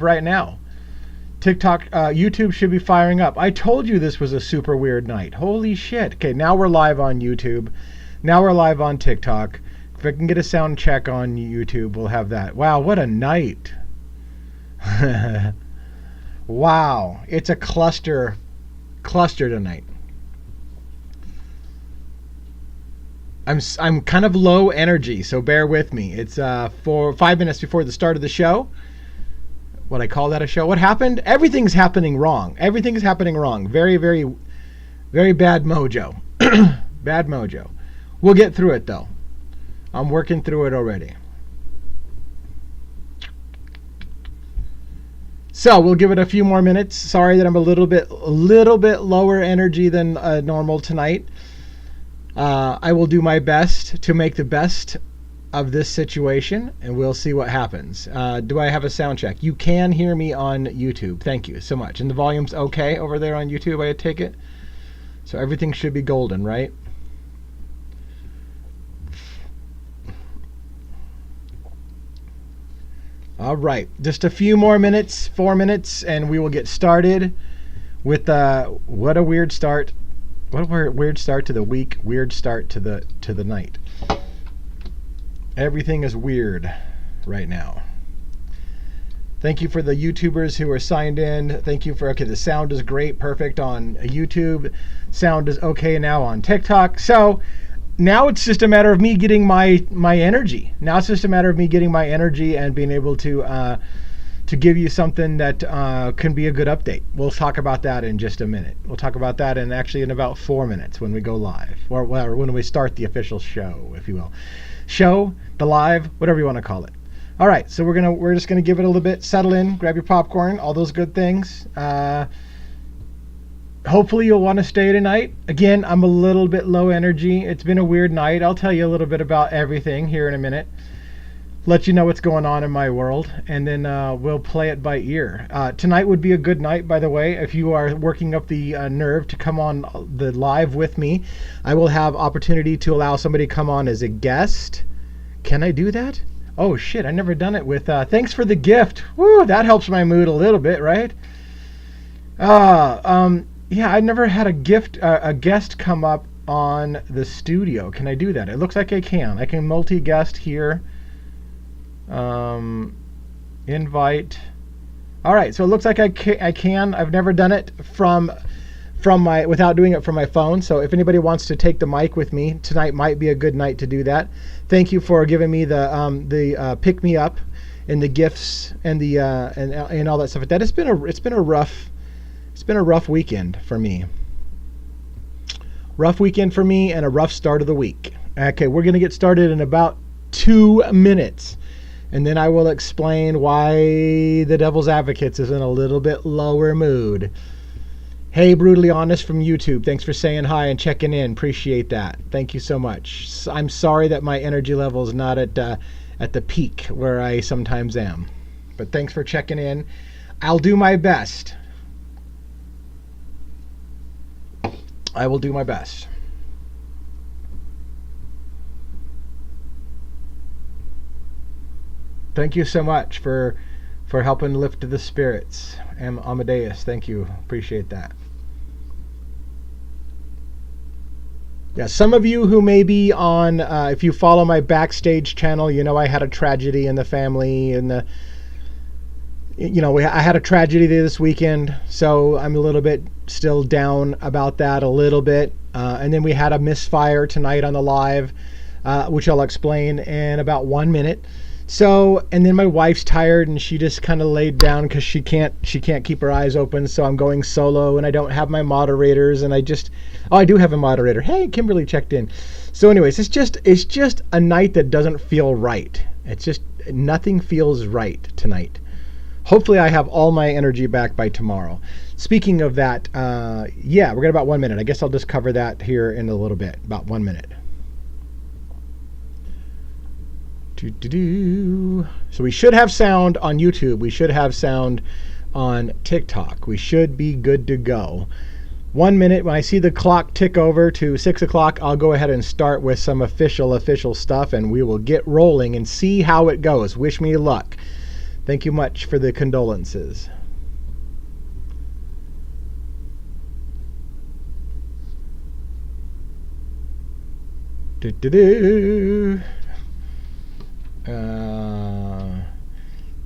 right now. TikTok, YouTube should be firing up. I told you this was a super weird night. Holy shit. Okay, now we're live on YouTube. Now we're live on TikTok. If I can get a sound check on YouTube, we'll have that. Wow, what a night. Wow, it's a cluster tonight. I'm kind of low energy, so bear with me. It's 5 minutes before the start of the show. What I call that a show? What happened? Everything's happening wrong. Everything's happening wrong. Very, very, very bad mojo. Bad mojo. We'll get through it though. I'm working through it already. So we'll give it a few more minutes. Sorry that I'm a little bit lower energy than normal tonight. I will do my best to make the best of this situation, and we'll see what happens. Do I have a sound check? You can hear me on YouTube. Thank you so much. And the volume's okay over there on YouTube, I take it? So everything should be golden, right? All right, just a few more minutes, 4 minutes, and we will get started with what a weird start. What a weird start to the week, weird start to the night. Everything is weird right now. Thank you for the YouTubers who are signed in. Thank you for, okay, the sound is great, perfect on YouTube. Sound is okay now on TikTok. So now it's just a matter of me getting my energy. Now it's just a matter of me getting my energy and being able to give you something that can be a good update. We'll talk about that in just a minute. We'll talk about that in about 4 minutes when we go live, or when we start the official show, if you will. Show, the live, whatever you want to call it. All right, so we're just gonna give it a little bit, settle in, grab your popcorn, all those good things. Hopefully you'll want to stay tonight. Again, I'm a little bit low energy. It's been a weird night. I'll tell you a little bit about everything here in a minute. Let you know what's going on in my world, and then we'll play it by ear. Tonight would be a good night, by the way, if you are working up the nerve to come on the live with me. I will have opportunity to allow somebody to come on as a guest. Can I do that? Oh shit, I've never done it with, thanks for the gift. Woo, that helps my mood a little bit, right? Yeah, I never had a guest come up on the studio. Can I do that? It looks like I can. I can multi-guest here. Invite. All right, so it looks like I can. I've never done it without doing it from my phone. So if anybody wants to take the mic with me, tonight might be a good night to do that. Thank you for giving me the pick me up and the gifts and the and all that stuff. That it's been a rough weekend for me. Rough weekend for me and a rough start of the week. Okay, we're gonna get started in about 2 minutes. And then I will explain why the Devil's Advocates is in a little bit lower mood. Hey, Brutally Honest from YouTube. Thanks for saying hi and checking in. Appreciate that. Thank you so much. I'm sorry that my energy level is not at the peak where I sometimes am. But thanks for checking in. I'll do my best. I will do my best. Thank you so much for helping lift the spirits. Amadeus, thank you. Appreciate that. Yeah, some of you who may be on, if you follow my backstage channel, you know I had a tragedy in the family, and I had a tragedy this weekend, so I'm a little bit still down about that a little bit. And then we had a misfire tonight on the live, which I'll explain in about 1 minute. So, and then my wife's tired and she just kind of laid down because she can't keep her eyes open. So I'm going solo and I don't have my moderators, and I do have a moderator. Hey, Kimberly checked in. So anyways, it's just a night that doesn't feel right. It's just, nothing feels right tonight. Hopefully I have all my energy back by tomorrow. Speaking of that, yeah, we're got about 1 minute. I guess I'll just cover that here in a little bit, about 1 minute. So we should have sound on YouTube. We should have sound on TikTok. We should be good to go. 1 minute, when I see the clock tick over to 6 o'clock, I'll go ahead and start with some official stuff, and we will get rolling and see how it goes. Wish me luck. Thank you much for the condolences.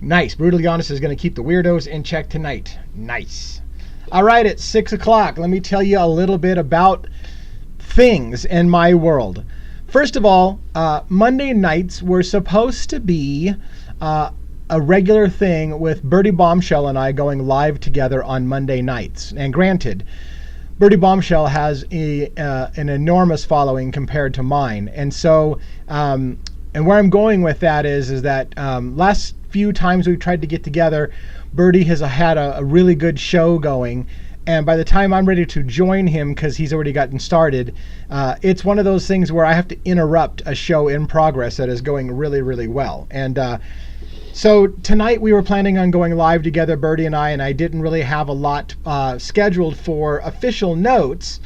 Nice. Brutally Honest is going to keep the weirdos in check tonight. Nice. All right, it's 6 o'clock. Let me tell you a little bit about things in my world. First of all, Monday nights were supposed to be a regular thing with Birdie, Bombshell, and I going live together on Monday nights. And granted, Birdie Bombshell has an enormous following compared to mine. And so, and where I'm going with that is that last few times we've tried to get together, Birdie has had a really good show going. And by the time I'm ready to join him, because he's already gotten started, it's one of those things where I have to interrupt a show in progress that is going really, really well. And so tonight we were planning on going live together, Birdie and I didn't really have a lot scheduled for official notes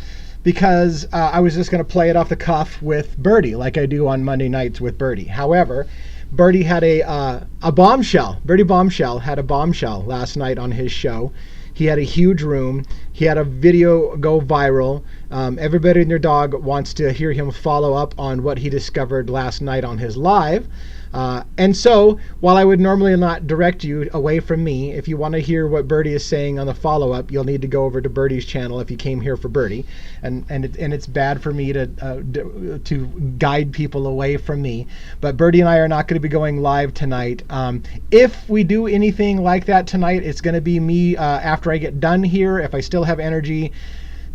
because I was just going to play it off the cuff with Birdie like I do on Monday nights with Birdie. However, Birdie had a bombshell. Birdie Bombshell had a bombshell last night on his show. He had a huge room. He had a video go viral. Everybody and their dog wants to hear him follow up on what he discovered last night on his live. And so, while I would normally not direct you away from me, if you want to hear what Birdie is saying on the follow-up, you'll need to go over to Birdie's channel if you came here for Birdie. And it's bad for me to guide people away from me. But Birdie and I are not going to be going live tonight. If we do anything like that tonight, it's going to be me after I get done here, if I still have energy,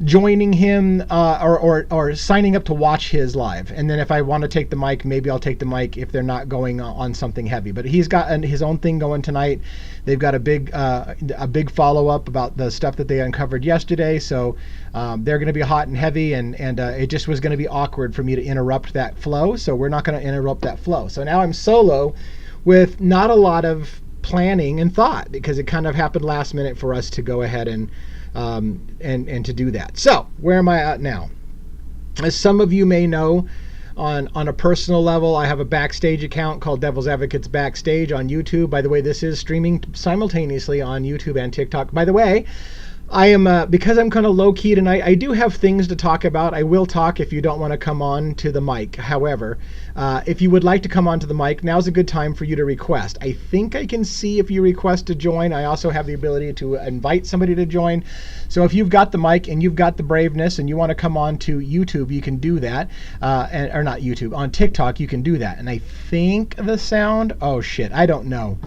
joining him or signing up to watch his live. And then if I want to take the mic, maybe I'll take the mic if they're not going on something heavy. But he's got his own thing going tonight. They've got a big follow-up about the stuff that they uncovered yesterday. So they're going to be hot and heavy, and it just was going to be awkward for me to interrupt that flow. So we're not going to interrupt that flow. So now I'm solo with not a lot of planning and thought, because it kind of happened last minute for us to go ahead and to do that. So where am I at now? As some of you may know, on a personal level, I have a backstage account called Devil's Advocates Backstage on YouTube. By the way, this is streaming simultaneously on YouTube and TikTok. By the way, I am because I'm kind of low-key tonight, I do have things to talk about. I will talk if you don't want to come on to the mic. However, if you would like to come onto the mic, now's a good time for you to request. I think I can see if you request to join. I also have the ability to invite somebody to join. So if you've got the mic and you've got the braveness and you want to come on to YouTube, you can do that. Or not YouTube, on TikTok, you can do that. And I think the sound, oh shit, I don't know.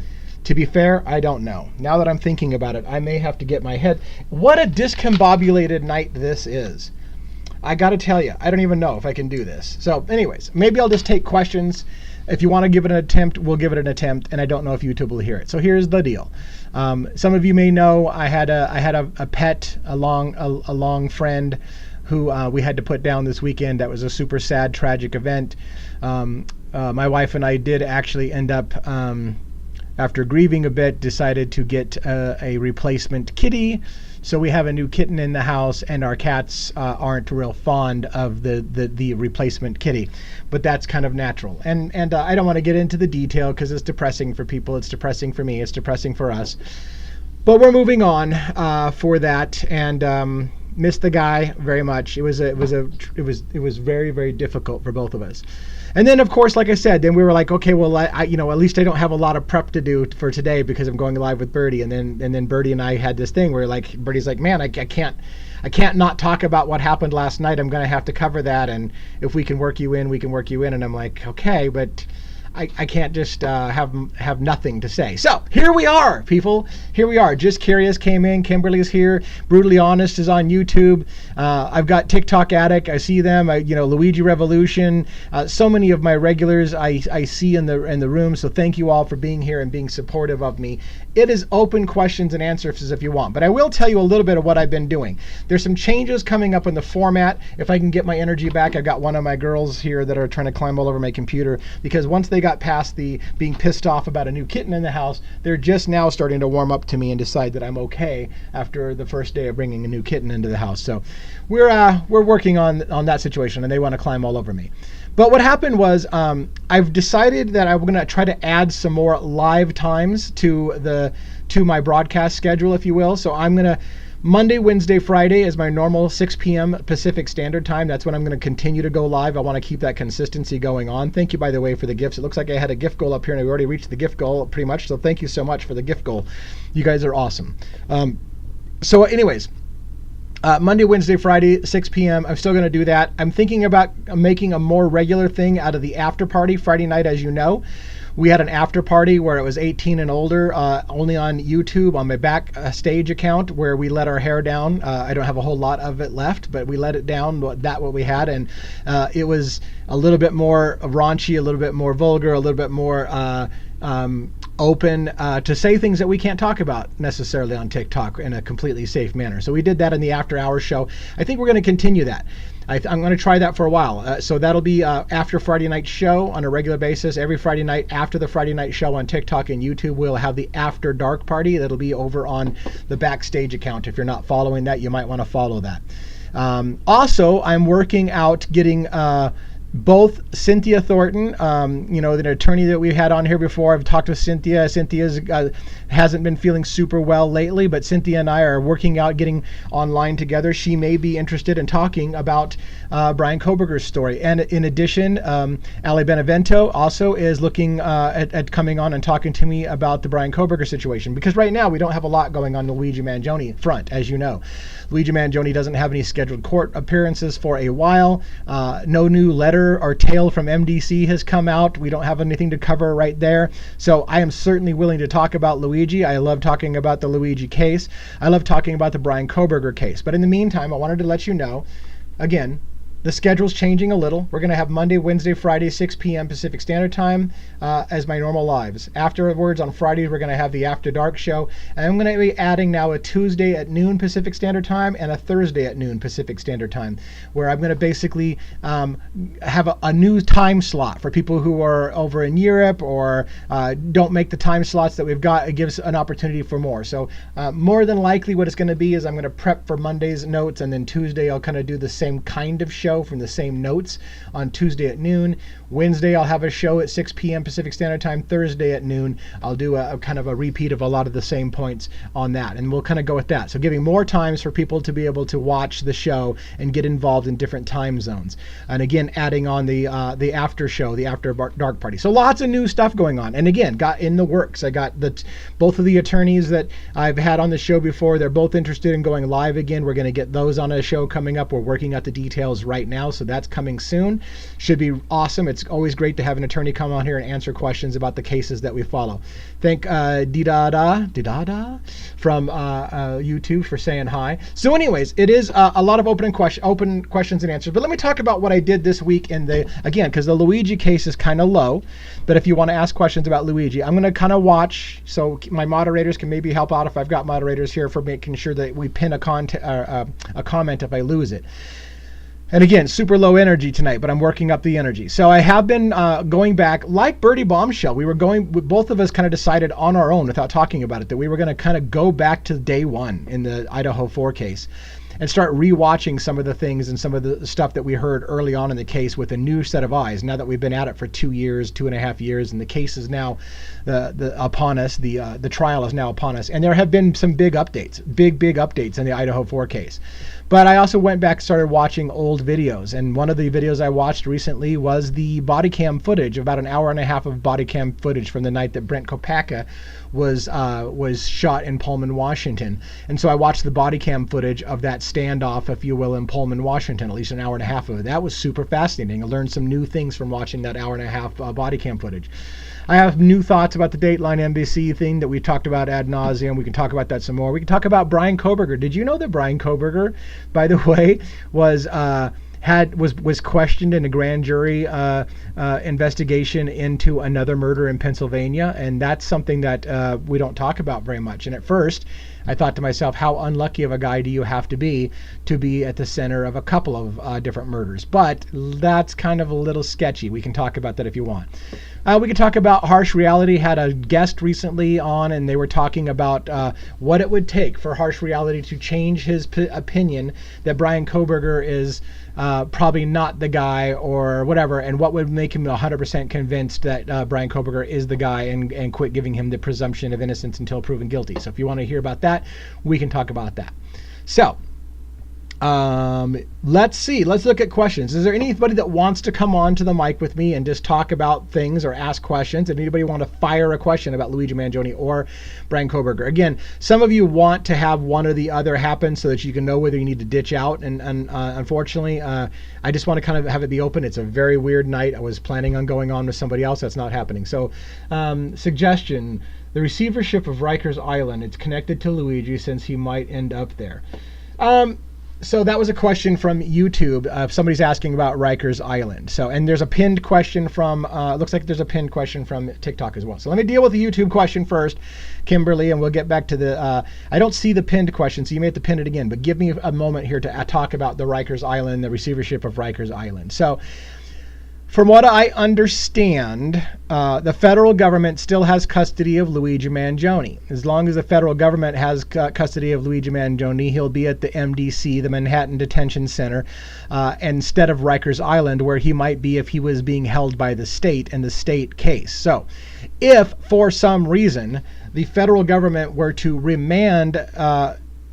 To be fair, I don't know. Now that I'm thinking about it, I may have to get my head. What a discombobulated night this is. I got to tell you, I don't even know if I can do this. So anyways, maybe I'll just take questions. If you want to give it an attempt, we'll give it an attempt. And I don't know if YouTube will hear it. So here's the deal. Some of you may know I had a pet, a long friend who we had to put down this weekend. That was a super sad, tragic event. My wife and I did actually end up... after grieving a bit, decided to get a replacement kitty. So we have a new kitten in the house, and our cats aren't real fond of the replacement kitty. But that's kind of natural. And I don't want to get into the detail because it's depressing for people. It's depressing for me. It's depressing for us. But we're moving on for that, and miss the guy very much. It was very, very difficult for both of us. And then, of course, like I said, then we were like, okay, well, at least I don't have a lot of prep to do for today because I'm going live with Birdie. And then Birdie and I had this thing where Birdie's like, man, I can't not talk about what happened last night. I'm going to have to cover that. And if we can work you in, we can work you in. And I'm like, okay, but I can't just have nothing to say. So here we are, people. Here we are. Just Curious came in. Kimberly is here. Brutally Honest is on YouTube. I've got TikTok Addict. I see them. Luigi Revolution. So many of my regulars I see in the room. So thank you all for being here and being supportive of me. It is open questions and answers if you want. But I will tell you a little bit of what I've been doing. There's some changes coming up in the format. If I can get my energy back, I've got one of my girls here that are trying to climb all over my computer because once they got past the being pissed off about a new kitten in the house, they're just now starting to warm up to me and decide that I'm okay after the first day of bringing a new kitten into the house. So we're working on that situation, and they want to climb all over me. But what happened was I've decided that I'm going to try to add some more live times to my broadcast schedule, if you will. So I'm going to Monday, Wednesday, Friday is my normal 6 p.m. Pacific Standard Time. That's when I'm going to continue to go live. I want to keep that consistency going on. Thank you, by the way, for the gifts. It looks like I had a gift goal up here, and we already reached the gift goal pretty much. So thank you so much for the gift goal. You guys are awesome. So anyways, Monday, Wednesday, Friday, 6 p.m. I'm still going to do that. I'm thinking about making a more regular thing out of the after party Friday night. As you know, we had an after party where it was 18 and older, only on YouTube on my backstage account, where we let our hair down. I don't have a whole lot of it left, but we let it down. What we had, and it was a little bit more raunchy, a little bit more vulgar, a little bit more open to say things that we can't talk about necessarily on TikTok in a completely safe manner. So we did that in the after hours show. I think we're going to continue that. I'm going to try that for a while. So that'll be after Friday night show on a regular basis. Every Friday night after the Friday night show on TikTok and YouTube, we'll have the After Dark Party. That'll be over on the backstage account. If you're not following that, you might want to follow that. Also, I'm working out getting both Cynthia Thornton, the attorney that we had on here before. I've talked to Cynthia. Cynthia's hasn't been feeling super well lately, but Cynthia and I are working out, getting online together. She may be interested in talking about Bryan Kohberger's story. And in addition, Ali Benevento also is looking at coming on and talking to me about the Bryan Kohberger situation. Because right now we don't have a lot going on the Luigi Mangione front, as you know. Luigi Mangione doesn't have any scheduled court appearances for a while. No new letter or tale from MDC has come out. We don't have anything to cover right there. So I am certainly willing to talk about Luigi. I love talking about the Luigi case. I love talking about the Bryan Kohberger case. But in the meantime, I wanted to let you know, again, the schedule's changing a little. We're going to have Monday, Wednesday, Friday, 6 p.m. Pacific Standard Time as my normal lives. Afterwards, on Fridays, we're going to have the After Dark show. And I'm going to be adding now a Tuesday at noon Pacific Standard Time and a Thursday at noon Pacific Standard Time, where I'm going to basically have a new time slot for people who are over in Europe or don't make the time slots that we've got. It gives an opportunity for more. So more than likely what it's going to be is I'm going to prep for Monday's notes, and then Tuesday I'll kind of do the same kind of show from the same notes on Tuesday at noon. Wednesday I'll have a show at 6 p.m. Pacific Standard Time. Thursday at noon I'll do a kind of a repeat of a lot of the same points on that, and we'll kind of go with that. So giving more times for people to be able to watch the show and get involved in different time zones. And again, adding on the after show, the After Dark Party. So lots of new stuff going on. And again, got in the works. I got both of the attorneys that I've had on the show before. They're both interested in going live again. We're going to get those on a show coming up. We're working out the details right now, so that's coming soon. Should be awesome. It's always great to have an attorney come on here and answer questions about the cases that we follow. Thank Didada from YouTube for saying hi. So anyways, it is a lot of open questions and answers. But let me talk about what I did this week again, because the Luigi case is kind of low. But if you want to ask questions about Luigi, I'm going to kind of watch, so my moderators can maybe help out if I've got moderators here for making sure that we pin a comment if I lose it. And again, super low energy tonight, but I'm working up the energy. So I have been going back, like Birdie Bombshell. Both of us kind of decided on our own without talking about it that we were going to kind of go back to day one in the Idaho 4 case and start rewatching some of the things and some of the stuff that we heard early on in the case with a new set of eyes. Now that we've been at it for 2.5 years, and the case is now upon us, the trial is now upon us, and there have been some big updates in the Idaho 4 case. But I also went back and started watching old videos, and one of the videos I watched recently was the Bodycam footage, about an hour and a half of Bodycam footage from the night that Brent Kopaka was shot in Pullman, Washington. And so I watched the Bodycam footage of that standoff, if you will, in Pullman, Washington, at least an hour and a half of it. That was super fascinating. I learned some new things from watching that hour and a half Bodycam footage. I have new thoughts about the Dateline NBC thing that we talked about ad nauseum. We can talk about that some more. We can talk about Bryan Kohberger. Did you know that Bryan Kohberger, by the way, was questioned in a grand jury investigation into another murder in Pennsylvania? And that's something that we don't talk about very much. And at first, I thought to myself, how unlucky of a guy do you have to be at the center of a couple of different murders? But that's kind of a little sketchy. We can talk about that if you want. We could talk about harsh reality. Had a guest recently on, and they were talking about what it would take for harsh reality to change his opinion that Bryan Kohberger is probably not the guy or whatever, and what would make him 100% convinced that Bryan Kohberger is the guy and quit giving him the presumption of innocence until proven guilty. So if you want to hear about that, we can talk about that. So let's see. Let's look at questions. Is there anybody that wants to come on to the mic with me and just talk about things or ask questions? If anybody want to fire a question about Luigi Mangione or Bryan Kohberger? Again, some of you want to have one or the other happen so that you can know whether you need to ditch out. And unfortunately, I just want to kind of have it be open. It's a very weird night. I was planning on going on with somebody else. That's not happening. So suggestion, the receivership of Riker's Island. It's connected to Luigi since he might end up there. So that was a question from YouTube. Somebody's asking about Riker's Island. So, and there's a pinned question from, looks like there's a pinned question from TikTok as well. So let me deal with the YouTube question first, Kimberly, and we'll get back to the, I don't see the pinned question, so you may have to pin it again, but give me a moment here to talk about the Riker's Island, the receivership of Riker's Island. So, from what I understand, the federal government still has custody of Luigi Mangione. As long as the federal government has custody of Luigi Mangione, he'll be at the MDC, the Manhattan Detention Center, instead of Riker's Island, where he might be if he was being held by the state in the state case. So, if for some reason the federal government were to remand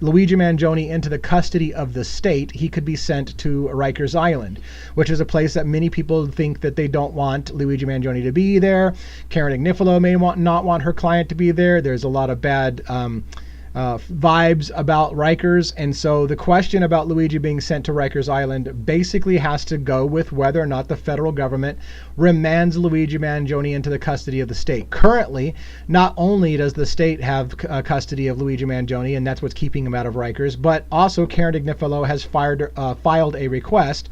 Luigi Mangione into the custody of the state, he could be sent to Riker's Island, which is a place that many people think that they don't want Luigi Mangione to be there. Karen Agnifilo may not want her client to be there. There's a lot of bad vibes about Rikers, and so the question about Luigi being sent to Riker's Island basically has to go with whether or not the federal government remands Luigi Mangione into the custody of the state. Currently, not only does the state have custody of Luigi Mangione, and that's what's keeping him out of Rikers, but also Karen Agnifilo has filed a request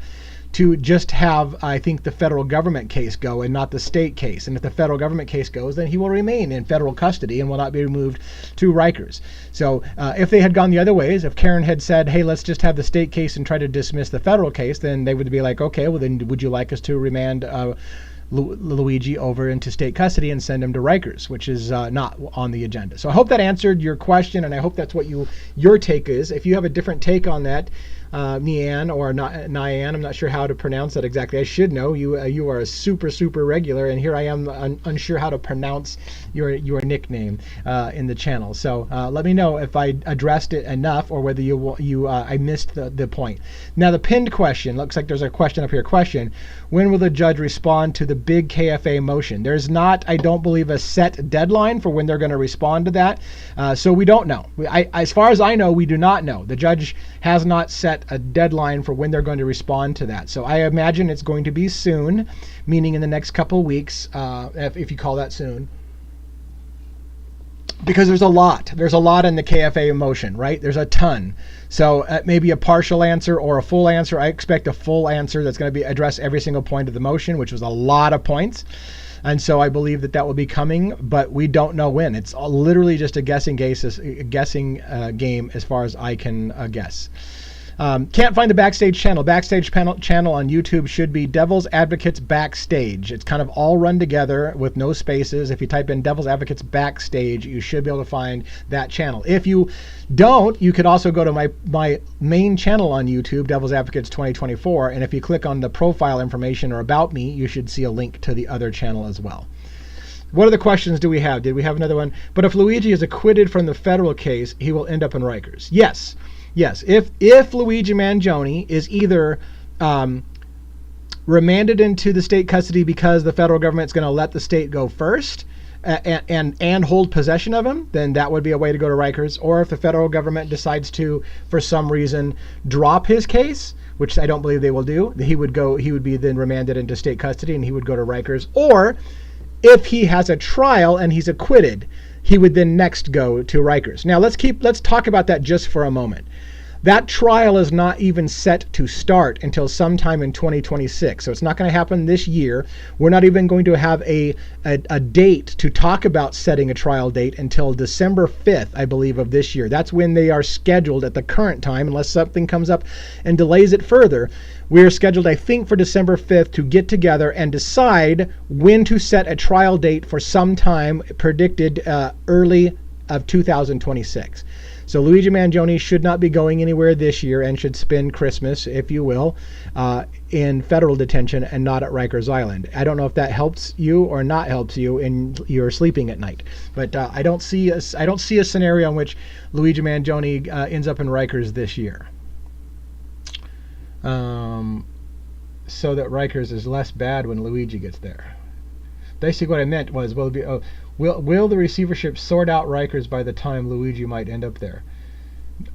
to just have, I think, the federal government case go and not the state case. And if the federal government case goes, then he will remain in federal custody and will not be removed to Rikers. So if they had gone the other ways, if Karen had said, hey, let's just have the state case and try to dismiss the federal case, then they would be like, okay, well then would you like us to remand Luigi over into state custody and send him to Rikers, which is not on the agenda. So I hope that answered your question, and I hope that's what your take is. If you have a different take on that, Nian or Nyan, I'm not sure how to pronounce that exactly. I should know. You are a super regular, and here I am unsure how to pronounce your nickname in the channel. So let me know if I addressed it enough or whether I missed the point. Now the pinned question, looks like there's a question up here. Question: when will the judge respond to the big KFA motion? There's not, I don't believe, a set deadline for when they're going to respond to that. So we don't know. As far as I know, we do not know. The judge has not set a deadline for when they're going to respond to that. So I imagine it's going to be soon, meaning in the next couple weeks, if you call that soon. Because there's a lot in the KFA motion, right? There's a ton. So maybe a partial answer or a full answer. I expect a full answer that's going to address every single point of the motion, which was a lot of points. And so I believe that will be coming, but we don't know when. It's literally just a guessing game as far as I can guess. Can't find the Backstage channel. Backstage channel on YouTube should be Devil's Advocates Backstage. It's kind of all run together with no spaces. If you type in Devil's Advocates Backstage, you should be able to find that channel. If you don't, you could also go to my main channel on YouTube, Devil's Advocates 2024, and if you click on the profile information or about me, you should see a link to the other channel as well. What other questions do we have? Did we have another one? But if Luigi is acquitted from the federal case, he will end up in Rikers. Yes. Yes, if Luigi Mangione is either remanded into the state custody because the federal government's going to let the state go first and hold possession of him, then that would be a way to go to Rikers. Or if the federal government decides to, for some reason, drop his case, which I don't believe they will do, he would be then remanded into state custody and he would go to Rikers. Or if he has a trial and he's acquitted, he would then next go to Rikers. Now let's talk about that just for a moment. That trial is not even set to start until sometime in 2026. So it's not going to happen this year. We're not even going to have a date to talk about setting a trial date until December 5th, I believe, of this year. That's when they are scheduled at the current time, unless something comes up and delays it further. We are scheduled, I think, for December 5th to get together and decide when to set a trial date for some time predicted early of 2026. So Luigi Mangione should not be going anywhere this year and should spend Christmas, if you will, in federal detention and not at Rikers Island. I don't know if that helps you or not helps you in your sleeping at night, but I don't see a scenario in which Luigi Mangione ends up in Rikers this year. So that Rikers is less bad when Luigi gets there. Basically, what I meant was, will the receivership sort out Rikers by the time Luigi might end up there?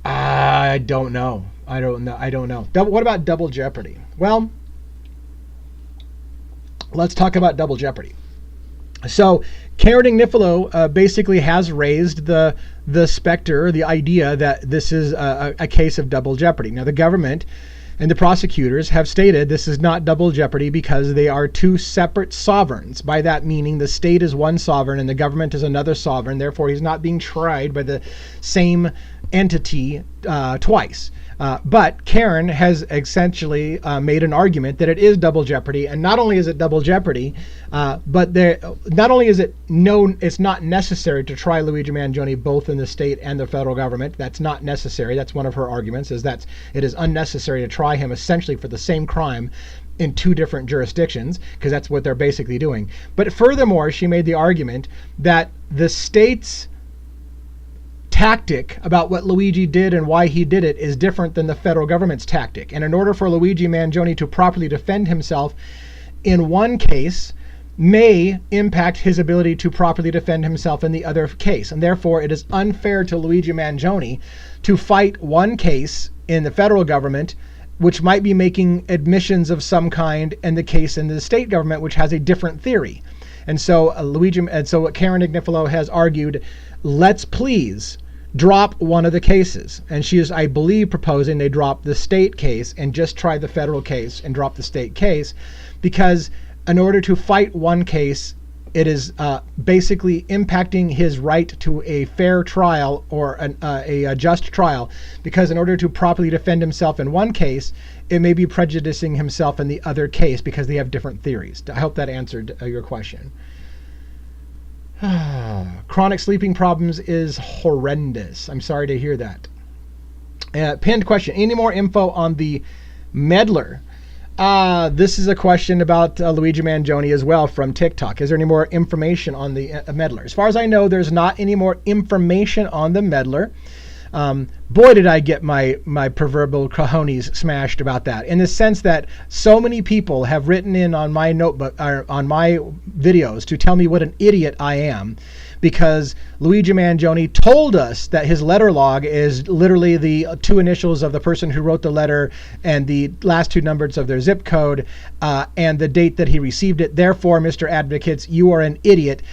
I don't know. What about Double Jeopardy? Well, let's talk about Double Jeopardy. So Karen Ignifilo basically has raised the specter, the idea that this is a case of double jeopardy. Now, the government and the prosecutors have stated this is not double jeopardy because they are two separate sovereigns. By that meaning the state is one sovereign and the government is another sovereign. Therefore, he's not being tried by the same entity twice. But Karen has essentially made an argument that it is double jeopardy, and not only is it double jeopardy, but not only is it known it's not necessary to try Luigi Mangione both in the state and the federal government. That's not necessary. That's one of her arguments, is that it is unnecessary to try him essentially for the same crime in two different jurisdictions, because that's what they're basically doing. But furthermore, she made the argument that the state's tactic about what Luigi did and why he did it is different than the federal government's tactic. And in order for Luigi Mangione to properly defend himself in one case may impact his ability to properly defend himself in the other case. And therefore, it is unfair to Luigi Mangione to fight one case in the federal government, which might be making admissions of some kind, and the case in the state government, which has a different theory. And so Karen Ignifilo has argued, let's please drop one of the cases. And she is, I believe, proposing they drop the state case and just try the federal case and drop the state case, because in order to fight one case, it is basically impacting his right to a fair trial or a just trial, because in order to properly defend himself in one case, it may be prejudicing himself in the other case because they have different theories. I hope that answered your question. Chronic sleeping problems is horrendous. I'm sorry to hear that. Pinned question. Any more info on the Medler? This is a question about Luigi Mangione as well from TikTok. Is there any more information on the Medler? As far as I know, there's not any more information on the Medler. Boy, did I get my proverbial cojones smashed about that, in the sense that so many people have written in on my notebook or on my videos to tell me what an idiot I am, because Luigi Mangione told us that his letter log is literally the two initials of the person who wrote the letter and the last two numbers of their zip code and the date that he received it. Therefore, Mr. Advocates, you are an idiot.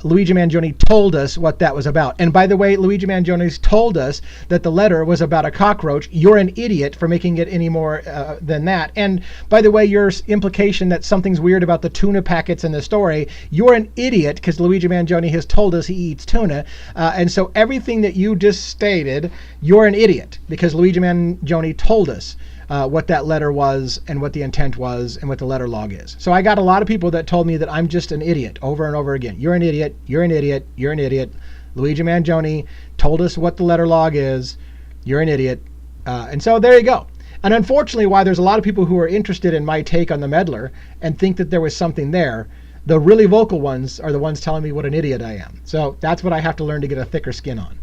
Luigi Mangione told us what that was about. And by the way, Luigi Mangione told us that the letter was about a cockroach. You're an idiot for making it any more than that. And by the way, your implication that something's weird about the tuna packets in the story, you're an idiot because Luigi Mangione has told us he eats tuna. And so everything that you just stated, you're an idiot because Luigi Mangione told us what that letter was and what the intent was and what the letter log is. So I got a lot of people that told me that I'm just an idiot over and over again. You're an idiot. You're an idiot. You're an idiot. Luigi Mangione told us what the letter log is. You're an idiot. And so there you go. And unfortunately, why there's a lot of people who are interested in my take on the Medler and think that there was something there, the really vocal ones are the ones telling me what an idiot I am. So that's what I have to learn to get a thicker skin on.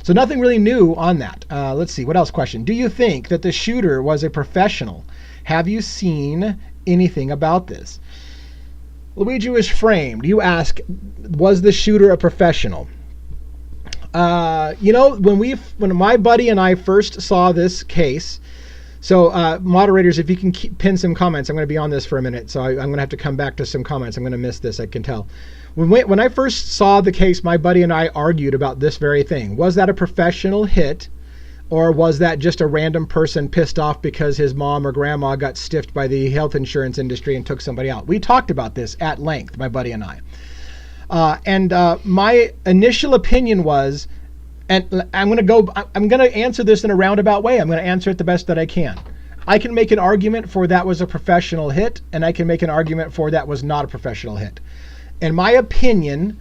So nothing really new on that. Let's see. What else? Question. Do you think that the shooter was a professional? Have you seen anything about this? Luigi was framed. You ask, was the shooter a professional? When my buddy and I first saw this case, so moderators, if you can pin some comments, I'm going to be on this for a minute, so I'm going to have to come back to some comments. I'm going to miss this, I can tell. When I first saw the case, my buddy and I argued about this very thing. Was that a professional hit, Or was that just a random person pissed off because his mom or grandma got stiffed by the health insurance industry and took somebody out? We talked about this at length, my buddy and I. And my initial opinion was, and I'm going to answer this in a roundabout way. I'm going to answer it the best that I can. I can make an argument for that was a professional hit, and I can make an argument for that was not a professional hit. In my opinion,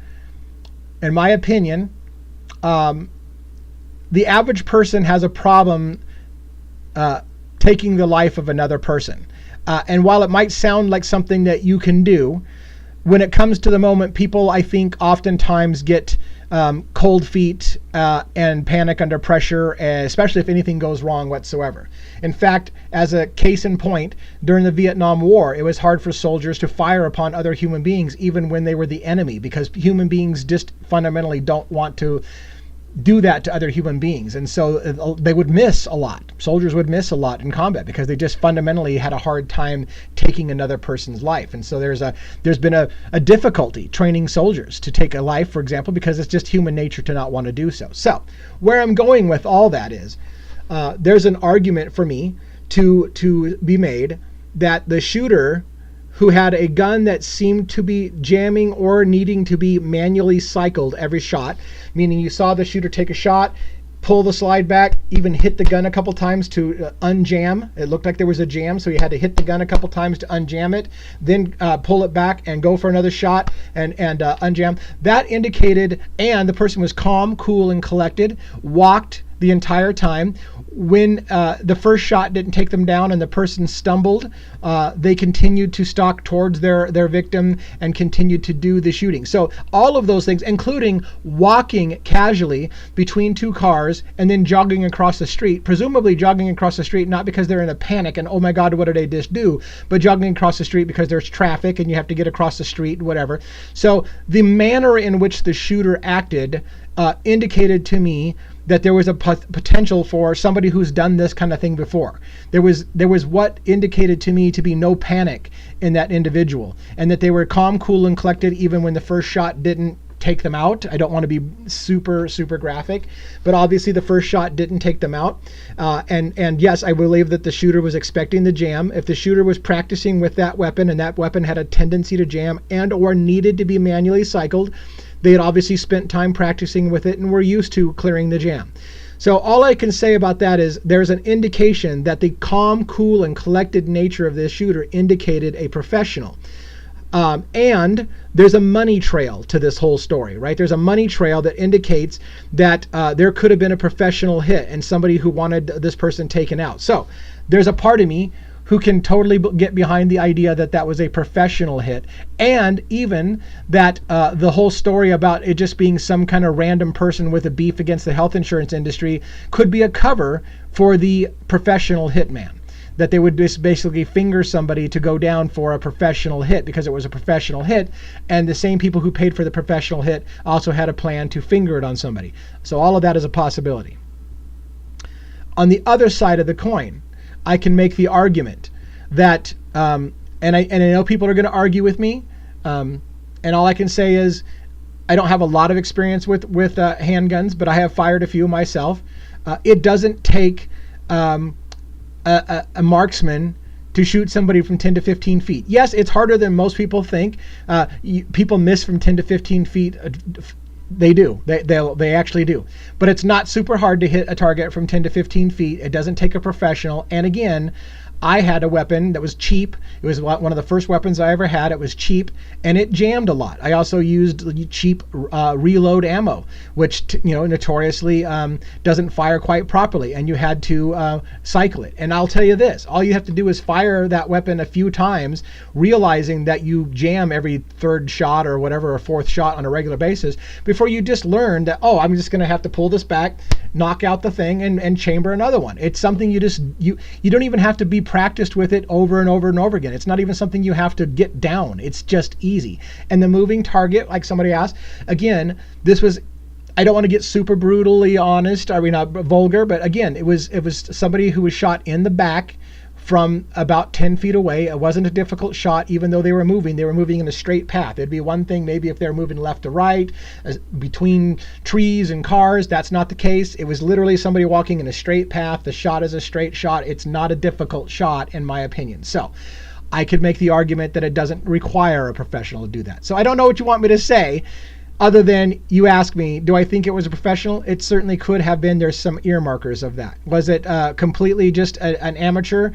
the average person has a problem taking the life of another person. And while it might sound like something that you can do, when it comes to the moment, people, I think, oftentimes get cold feet and panic under pressure, especially if anything goes wrong whatsoever. In fact, as a case in point, during the Vietnam War, it was hard for soldiers to fire upon other human beings, even when they were the enemy, because human beings just fundamentally don't want to do that to other human beings. And so they would miss a lot. Soldiers would miss a lot in combat because they just fundamentally had a hard time taking another person's life. And so there's been a difficulty training soldiers to take a life, for example, because it's just human nature to not want to do so. So where I'm going with all that is there's an argument for me to be made that the shooter who had a gun that seemed to be jamming or needing to be manually cycled every shot, meaning you saw the shooter take a shot, pull the slide back, even hit the gun a couple times to unjam. It looked like there was a jam, so he had to hit the gun a couple times to unjam it, then pull it back and go for another shot and unjam. That indicated, and the person was calm, cool, and collected, walked the entire time. When the first shot didn't take them down and the person stumbled, they continued to stalk towards their victim and continued to do the shooting. So all of those things, including walking casually between two cars and then jogging across the street, presumably jogging across the street not because they're in a panic and, oh my God, what did I just do, but jogging across the street because there's traffic and you have to get across the street and whatever. So the manner in which the shooter acted indicated to me that there was a potential for somebody who's done this kind of thing before. There was what indicated to me to be no panic in that individual, and that they were calm, cool, and collected even when the first shot didn't take them out. I don't want to be super graphic, but obviously the first shot didn't take them out. And yes, I believe that the shooter was expecting the jam. If the shooter was practicing with that weapon and that weapon had a tendency to jam and or needed to be manually cycled, they had obviously spent time practicing with it and were used to clearing the jam. So all I can say about that is there's an indication that the calm, cool, and collected nature of this shooter indicated a professional. And there's a money trail to this whole story, right? There's a money trail that indicates that there could have been a professional hit and somebody who wanted this person taken out. So there's a part of me who can totally get behind the idea that that was a professional hit, and even that the whole story about it just being some kind of random person with a beef against the health insurance industry could be a cover for the professional hitman. That they would just basically finger somebody to go down for a professional hit because it was a professional hit, and the same people who paid for the professional hit also had a plan to finger it on somebody. So all of that is a possibility. On the other side of the coin, I can make the argument that, and I know people are going to argue with me, and all I can say is I don't have a lot of experience with handguns, but I have fired a few myself. It doesn't take a marksman to shoot somebody from 10 to 15 feet. Yes, it's harder than most people think. People miss from 10 to 15 feet. They do. They actually do. But it's not super hard to hit a target from 10 to 15 feet. It doesn't take a professional. And again, I had a weapon that was cheap. It was one of the first weapons I ever had. It was cheap, and it jammed a lot. I also used cheap reload ammo, which notoriously doesn't fire quite properly, and you had to cycle it. And I'll tell you this, all you have to do is fire that weapon a few times, realizing that you jam every third shot or whatever, or fourth shot on a regular basis, before you just learn that, oh, I'm just going to have to pull this back, knock out the thing, and chamber another one. It's something you don't even have to be practiced with it over and over and over again. It's not even something you have to get down. It's just easy. And the moving target, like somebody asked, again, this was, I don't want to get super brutally honest, not vulgar, but again, it was somebody who was shot in the back from about 10 feet away. It wasn't a difficult shot, even though they were moving in a straight path. It'd be one thing maybe if they're moving left to right, between trees and cars. That's not the case. It was literally somebody walking in a straight path. The shot is a straight shot. It's not a difficult shot, in my opinion. So I could make the argument that it doesn't require a professional to do that. So I don't know what you want me to say, other than you ask me, do I think it was a professional? It certainly could have been. There's some earmarkers of that. Was it completely just an amateur?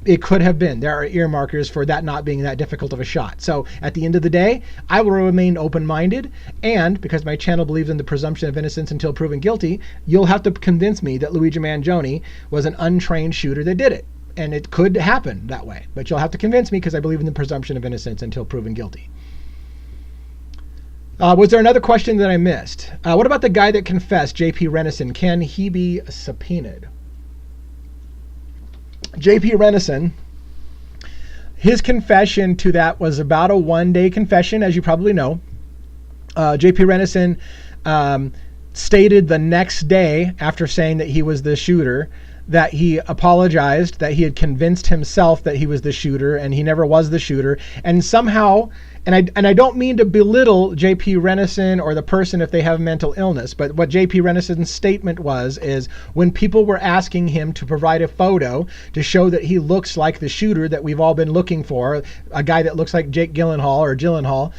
It could have been. There are earmarkers for that not being that difficult of a shot. So at the end of the day, I will remain open-minded. And because my channel believes in the presumption of innocence until proven guilty, you'll have to convince me that Luigi Mangione was an untrained shooter that did it. And it could happen that way. But you'll have to convince me because I believe in the presumption of innocence until proven guilty. Was there another question that I missed? What about the guy that confessed, J.P. Renison? Can he be subpoenaed? J.P. Renison, his confession to that was about a one-day confession, as you probably know. J.P. Renison stated the next day, after saying that he was the shooter, that he apologized, that he had convinced himself that he was the shooter, and he never was the shooter. And somehow, and I don't mean to belittle J.P. Renison or the person if they have mental illness, but what J.P. Renison's statement is when people were asking him to provide a photo to show that he looks like the shooter that we've all been looking for, a guy that looks like Jake Gyllenhaal or Gyllenhaal,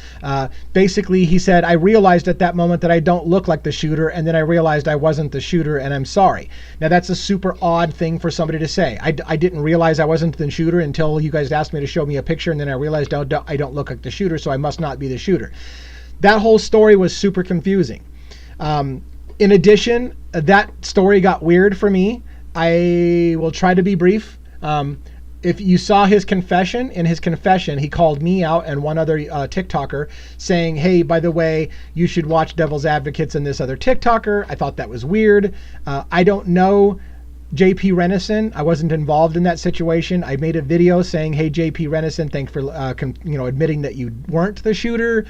basically he said, I realized at that moment that I don't look like the shooter, and then I realized I wasn't the shooter, and I'm sorry. Now that's a super odd thing for somebody to say. I didn't realize I wasn't the shooter until you guys asked me to show me a picture, and then I realized I don't look like the shooter, so I must not be the shooter. That whole story was super confusing. In addition, that story got weird for me. I will try to be brief. If you saw his confession, in his confession, he called me out and one other TikToker saying, hey, by the way, you should watch Devil's Advocates and this other TikToker. I thought that was weird. I don't know J.P. Renison. I wasn't involved in that situation. I made a video saying, hey, J.P. Renison, thanks for admitting that you weren't the shooter.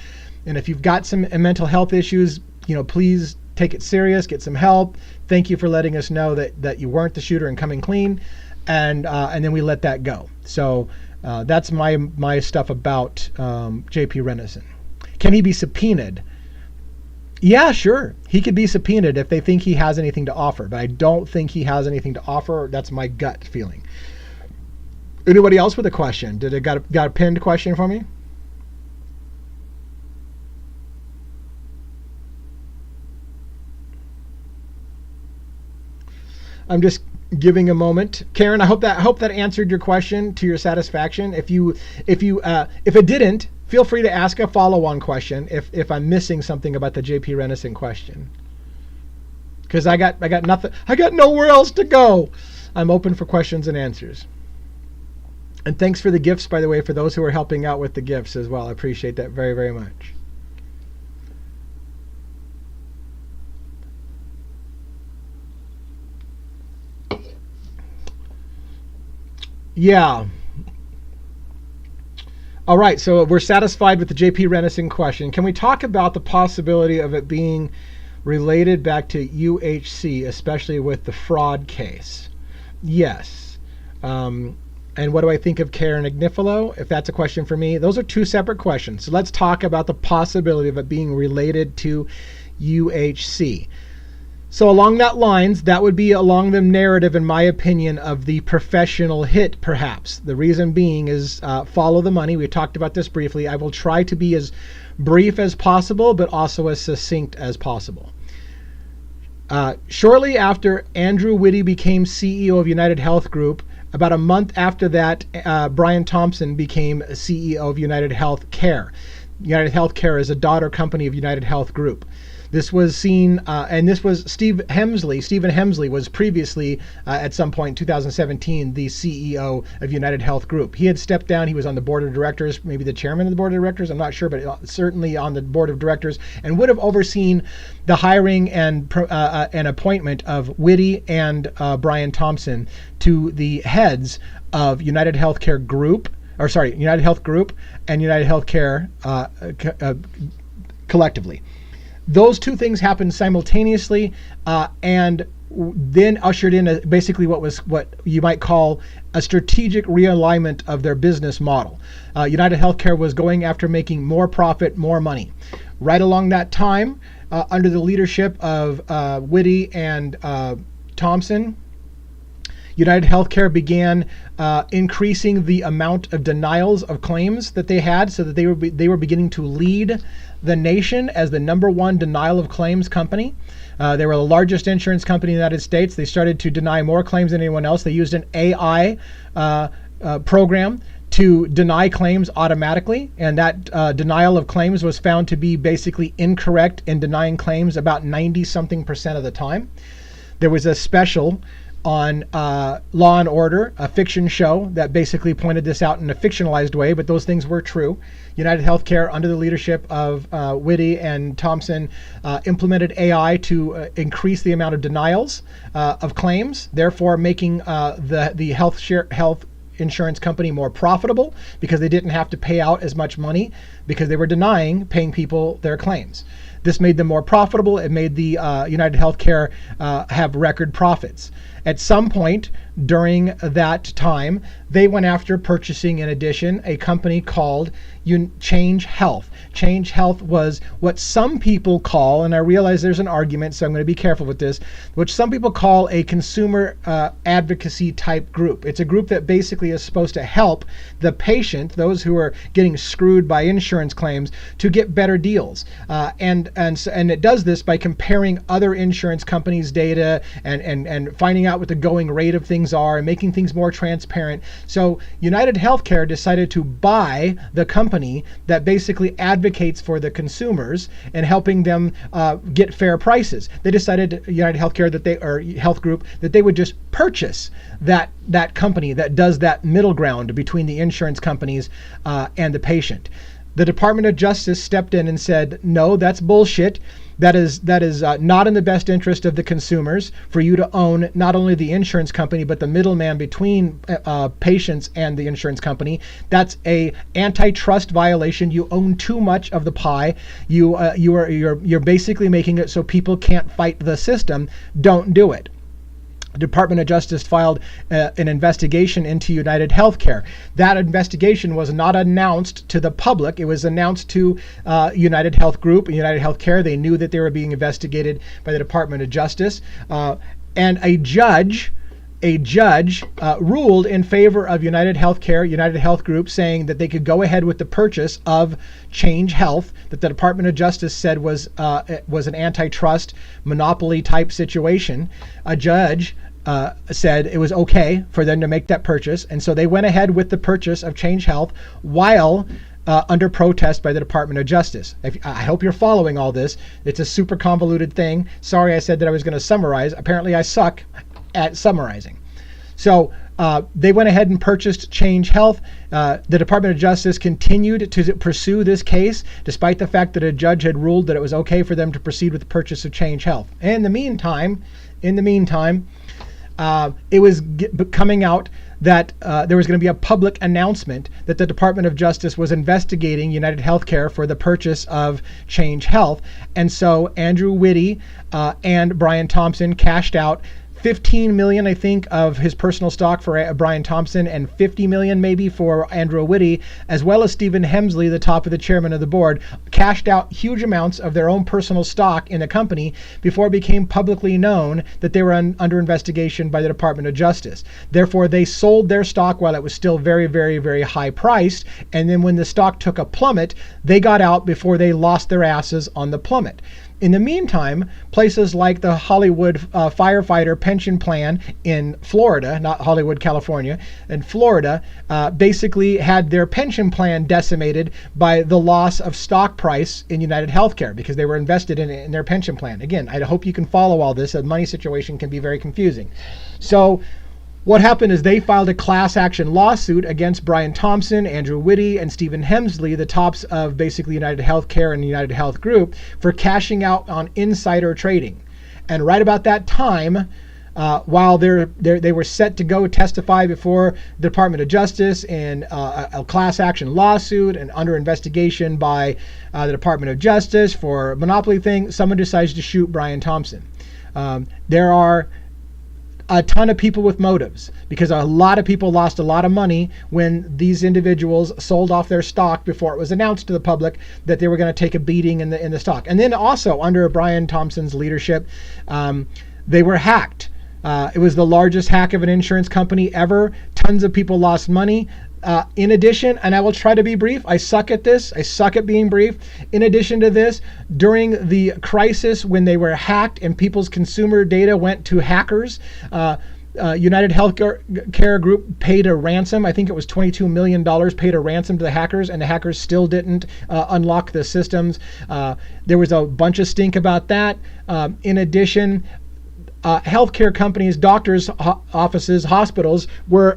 And if you've got some mental health issues, please take it serious, get some help. Thank you for letting us know that you weren't the shooter and coming clean. And then we let that go. So that's my stuff about J.P. Renison. Can he be subpoenaed? Yeah, sure. He could be subpoenaed if they think he has anything to offer, but I don't think he has anything to offer. That's my gut feeling. Anybody else with a question? Did it got a pinned question for me? I'm just giving a moment. Karen, I hope that answered your question to your satisfaction. If it didn't, feel free to ask a follow-on question if I'm missing something about the J.P. Renison question. Because I got nothing. I got nowhere else to go. I'm open for questions and answers. And thanks for the gifts, by the way, for those who are helping out with the gifts as well. I appreciate that very, very much. Yeah. All right, so we're satisfied with the J.P. Renison question. Can we talk about the possibility of it being related back to UHC, especially with the fraud case? Yes. And what do I think of Karen Agnifilo? If that's a question for me, those are two separate questions. So let's talk about the possibility of it being related to UHC. So along that lines, that would be along the narrative, in my opinion, of the professional hit, perhaps. The reason being is follow the money. We talked about this briefly. I will try to be as brief as possible, but also as succinct as possible. Shortly after Andrew Whitty became CEO of United Health Group, about a month after that, Brian Thompson became CEO of United Health Care. United Health Care is a daughter company of United Health Group. This was seen, and this was Stephen Hemsley was previously, at some point in 2017, the CEO of United Health Group. He had stepped down. He was on the board of directors, maybe the chairman of the board of directors, I'm not sure, but certainly on the board of directors, and would have overseen the hiring and appointment of Whitty and Brian Thompson to the heads of United Healthcare Group, United Health Group and United Healthcare collectively. Those two things happened simultaneously, and then ushered in basically what you might call a strategic realignment of their business model. United Healthcare was going after making more profit, more money. Right along that time, under the leadership of Whitty and Thompson, United Healthcare began increasing the amount of denials of claims that they had, so that they were beginning to lead the nation as the #1 denial of claims company. They were the largest insurance company in the United States. They started to deny more claims than anyone else. They used an AI program to deny claims automatically, and that denial of claims was found to be basically incorrect in denying claims about 90-something% of the time. There was a special on Law and Order, a fiction show that basically pointed this out in a fictionalized way, but those things were true. United Healthcare, under the leadership of Whitty and Thompson, implemented AI to increase the amount of denials of claims, therefore making the health insurance company more profitable, because they didn't have to pay out as much money because they were denying paying people their claims. This made them more profitable. It made the United Healthcare have record profits. At some point during that time, they went after purchasing, in addition, a company called Change Health. Change Health was what some people call, and I realize there's an argument, so I'm going to be careful with this, which some people call a consumer advocacy type group. It's a group that basically is supposed to help the patient, those who are getting screwed by insurance claims, to get better deals. And it does this by comparing other insurance companies' data and finding out what the going rate of things are and making things more transparent. So United Healthcare decided to buy the company that basically advocates for the consumers and helping them get fair prices. They decided, United Healthcare, Health Group, that they would just purchase that company that does that middle ground between the insurance companies and the patient. The Department of Justice stepped in and said, no, that's bullshit. That is not in the best interest of the consumers for you to own not only the insurance company, but the middleman between patients and the insurance company. That's a antitrust violation. You own too much of the pie. You're basically making it so people can't fight the system. Don't do it. The Department of Justice filed an investigation into United Healthcare. That investigation was not announced to the public. It was announced to United Health Group and United Healthcare. They knew that they were being investigated by the Department of Justice. And a judge ruled in favor of United Healthcare, United Health Group, saying that they could go ahead with the purchase of Change Health, that the Department of Justice said was an antitrust monopoly type situation. A judge said it was okay for them to make that purchase, and so they went ahead with the purchase of Change Health while under protest by the Department of Justice. I hope you're following all this. It's a super convoluted thing. Sorry I said that I was going to summarize. Apparently I suck at summarizing. So they went ahead and purchased Change Health. The Department of Justice continued to pursue this case, despite the fact that a judge had ruled that it was okay for them to proceed with the purchase of Change Health. And in the meantime, it was coming out that there was going to be a public announcement that the Department of Justice was investigating United Healthcare for the purchase of Change Health. And so Andrew Whitty and Bryan Thompson cashed out $15 million, I think, of his personal stock for Bryan Thompson, and $50 million maybe for Andrew Whitty, as well as Stephen Hemsley, the top of the chairman of the board, cashed out huge amounts of their own personal stock in the company before it became publicly known that they were under investigation by the Department of Justice. Therefore, they sold their stock while it was still very, very, very high priced, and then when the stock took a plummet, they got out before they lost their asses on the plummet. In the meantime, places like the Hollywood firefighter pension plan in Florida, not Hollywood, California, in Florida, basically had their pension plan decimated by the loss of stock price in United Healthcare because they were invested in their pension plan. Again, I hope you can follow all this. The money situation can be very confusing. So what happened is they filed a class action lawsuit against Bryan Thompson, Andrew Whitty, and Stephen Hemsley, the tops of basically United Healthcare and United Health Group, for cashing out on insider trading. And right about that time, while they were set to go testify before the Department of Justice in a class action lawsuit and under investigation by the Department of Justice for a monopoly thing, someone decides to shoot Bryan Thompson. There are a ton of people with motives, because a lot of people lost a lot of money when these individuals sold off their stock before it was announced to the public that they were going to take a beating in the stock. And then also under Brian Thompson's leadership, they were hacked. It was the largest hack of an insurance company ever. Tons of people lost money. In addition, and I will try to be brief, I suck at this. I suck at being brief. In addition to this, during the crisis when they were hacked and people's consumer data went to hackers, United Healthcare Group paid a ransom. I think it was $22 million paid a ransom to the hackers, and the hackers still didn't unlock the systems. There was a bunch of stink about that. In addition, healthcare companies, doctors' offices, hospitals were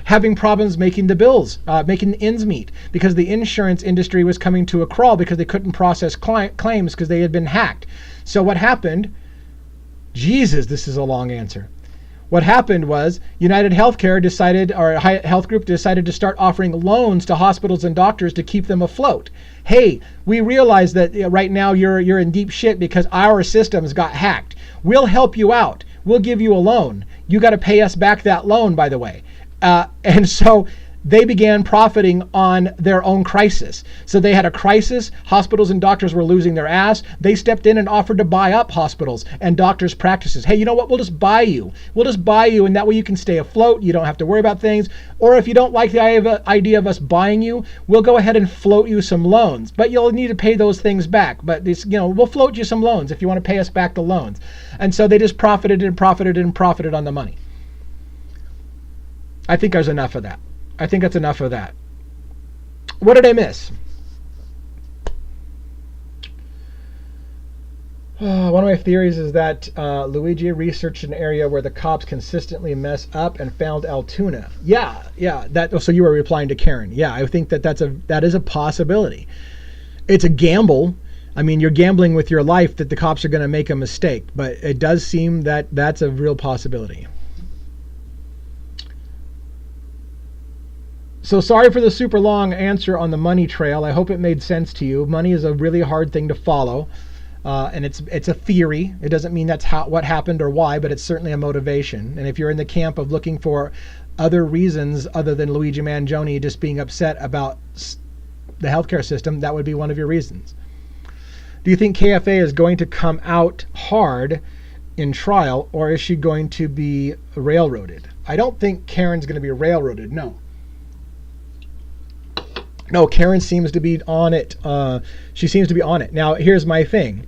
having problems making the bills, making the ends meet, because the insurance industry was coming to a crawl because they couldn't process claims because they had been hacked. So what happened? Jesus, this is a long answer. What happened was United Healthcare decided, or Health Group decided to start offering loans to hospitals and doctors to keep them afloat. Hey, we realize that right now you're in deep shit because our systems got hacked. We'll help you out. We'll give you a loan. You got to pay us back that loan, by the way. And so they began profiting on their own crisis. So they had a crisis. Hospitals and doctors were losing their ass. They stepped in and offered to buy up hospitals and doctors' practices. Hey, you know what? We'll just buy you. We'll just buy you, and that way you can stay afloat. You don't have to worry about things. Or if you don't like the idea of us buying you, we'll go ahead and float you some loans. But you'll need to pay those things back. But this, we'll float you some loans if you want to pay us back the loans. And so they just profited and profited and profited on the money. I think there's enough of that. I think that's enough of that. What did I miss? One of my theories is that Luigi researched an area where the cops consistently mess up and found Altoona. Yeah. So you were replying to Karen. Yeah, I think that is a possibility. It's a gamble. I mean, you're gambling with your life that the cops are going to make a mistake, but it does seem that that's a real possibility. So sorry for the super long answer on the money trail. I hope it made sense to you. Money is a really hard thing to follow, and it's a theory. It doesn't mean that's what happened or why, but it's certainly a motivation. And if you're in the camp of looking for other reasons other than Luigi Mangione just being upset about the healthcare system, that would be one of your reasons. Do you think KFA is going to come out hard in trial, or is she going to be railroaded? I don't think Karen's going to be railroaded, no. No, Karen seems to be on it. She seems to be on it. Now, here's my thing.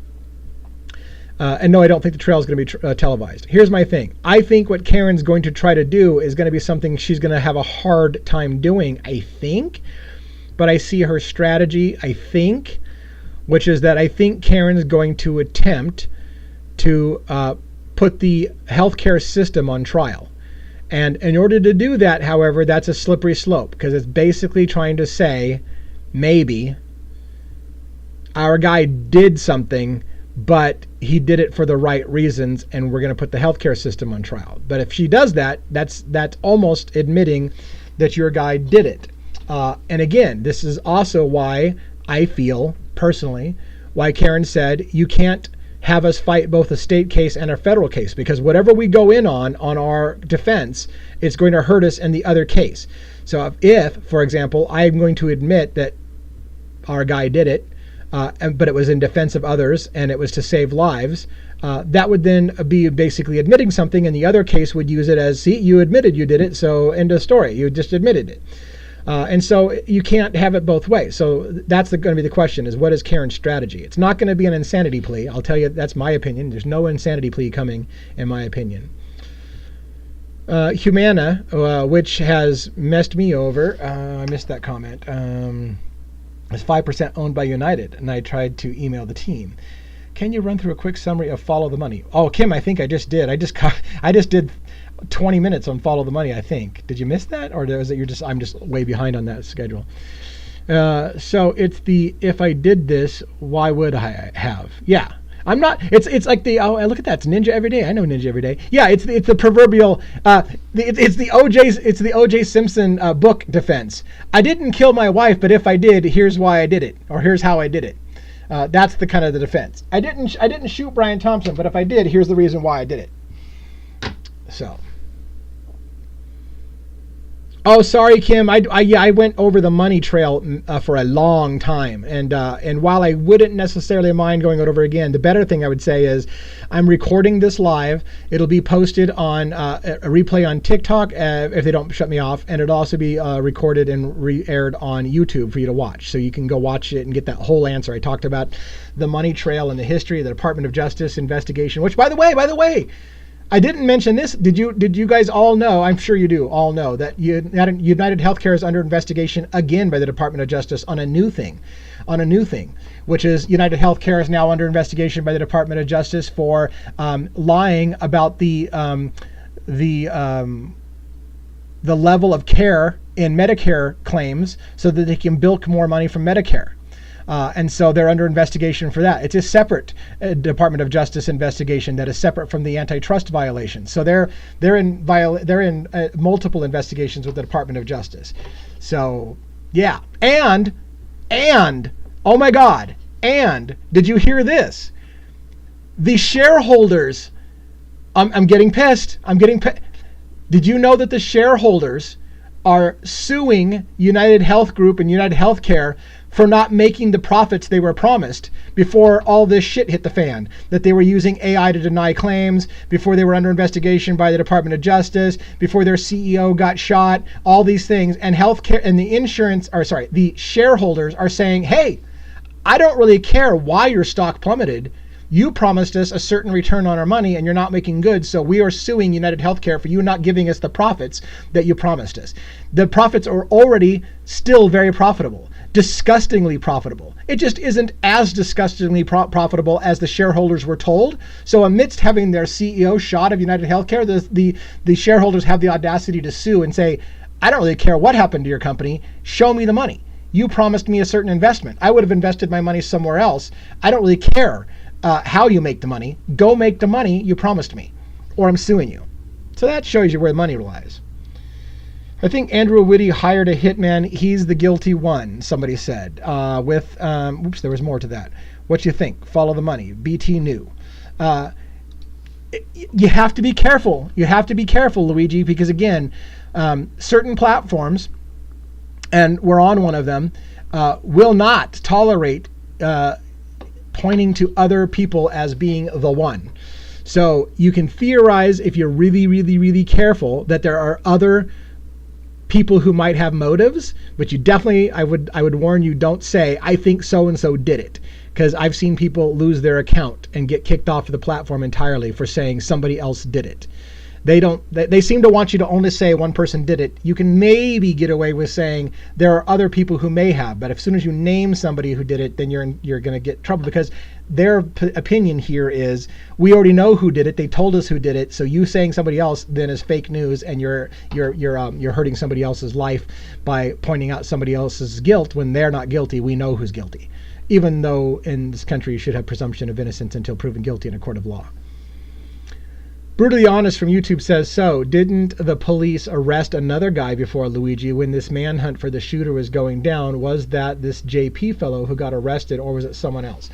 And no, I don't think the trial is going to be televised. Here's my thing. I think what Karen's going to try to do is going to be something she's going to have a hard time doing, I think. But I see her strategy, I think, which is that I think Karen's going to attempt to put the healthcare system on trial. And in order to do that, however, that's a slippery slope, because it's basically trying to say, maybe our guy did something, but he did it for the right reasons, and we're going to put the healthcare system on trial. But if she does that, that's almost admitting that your guy did it. And again, this is also why I feel, personally, why Karen said you can't have us fight both a state case and a federal case, because whatever we go in on our defense, it's going to hurt us in the other case. So if, for example, I'm going to admit that our guy did it, but it was in defense of others and it was to save lives, that would then be basically admitting something, and the other case would use it as, see, you admitted you did it, so end of story. You just admitted it. And so you can't have it both ways. So that's going to be the question, is what is Karen's strategy? It's not going to be an insanity plea. I'll tell you, that's my opinion. There's no insanity plea coming, in my opinion. Humana, which has messed me over, I missed that comment, is 5% owned by United, and I tried to email the team. Can you run through a quick summary of Follow the Money? Oh, Kim, I think I just did. I just did 20 minutes on Follow the Money, I think. Did you miss that? Or is it I'm just way behind on that schedule? So it's the, if I did this, why would I have? Yeah. I'm not, it's like the, oh, look at that. It's Ninja Every Day. I know Ninja Every Day. Yeah, it's the proverbial, it's the O.J. Simpson book defense. I didn't kill my wife, but if I did, here's why I did it. Or here's how I did it. That's the kind of the defense. I didn't shoot Brian Thompson, but if I did, here's the reason why I did it. So. Oh, sorry, Kim. I went over the money trail for a long time, and while I wouldn't necessarily mind going over again, the better thing I would say is I'm recording this live. It'll be posted on a replay on TikTok if they don't shut me off, and it'll also be recorded and re-aired on YouTube for you to watch. So you can go watch it and get that whole answer. I talked about the money trail and the history of the Department of Justice investigation. Which, by the way. I didn't mention this. Did you guys all know? I'm sure you do all know that United Healthcare is under investigation again by the Department of Justice on a new thing, which is United Healthcare is now under investigation by the Department of Justice for lying about the level of care in Medicare claims so that they can bilk more money from Medicare. And so they're under investigation for that. It's a separate Department of Justice investigation that is separate from the antitrust violation. So they're in multiple investigations with the Department of Justice. So yeah, and oh my God, and did you hear this? The shareholders, I'm getting pissed. Did you know that the shareholders are suing United Health Group and United Healthcare for not making the profits they were promised before all this shit hit the fan, that they were using AI to deny claims, before they were under investigation by the Department of Justice, before their CEO got shot, all these things, and healthcare and the shareholders are saying, hey, I don't really care why your stock plummeted. You promised us a certain return on our money and you're not making good, so we are suing United Healthcare for you not giving us the profits that you promised us. The profits are already still very profitable, disgustingly profitable. It just isn't as disgustingly profitable as the shareholders were told. So amidst having their CEO shot of United Healthcare, the shareholders have the audacity to sue and say, I don't really care what happened to your company, show me the money. You promised me a certain investment. I would have invested my money somewhere else. I don't really care how you make the money. Go make the money you promised me, or I'm suing you. So that shows you where the money lies. I think Andrew Whitty hired a hitman. He's the guilty one, somebody said. There was more to that. What you think? Follow the money. BT New. You have to be careful. You have to be careful, Luigi, because again, certain platforms, and we're on one of them, will not tolerate pointing to other people as being the one. So you can theorize, if you're really, really, really careful, that there are other people who might have motives, but you definitely, I would warn you, don't say, I think so-and-so did it. Because I've seen people lose their account and get kicked off of the platform entirely for saying somebody else did it. They seem to want you to only say one person did it. You can maybe get away with saying there are other people who may have, but as soon as you name somebody who did it, then you're going to get trouble, because their opinion here is, we already know who did it. They told us who did it. So you saying somebody else then is fake news, and you're hurting somebody else's life by pointing out somebody else's guilt when they're not guilty. We know who's guilty, even though in this country you should have presumption of innocence until proven guilty in a court of law. Brutally Honest from YouTube says, so didn't the police arrest another guy before Luigi when this manhunt for the shooter was going down? Was that this JP fellow who got arrested, or was it someone else?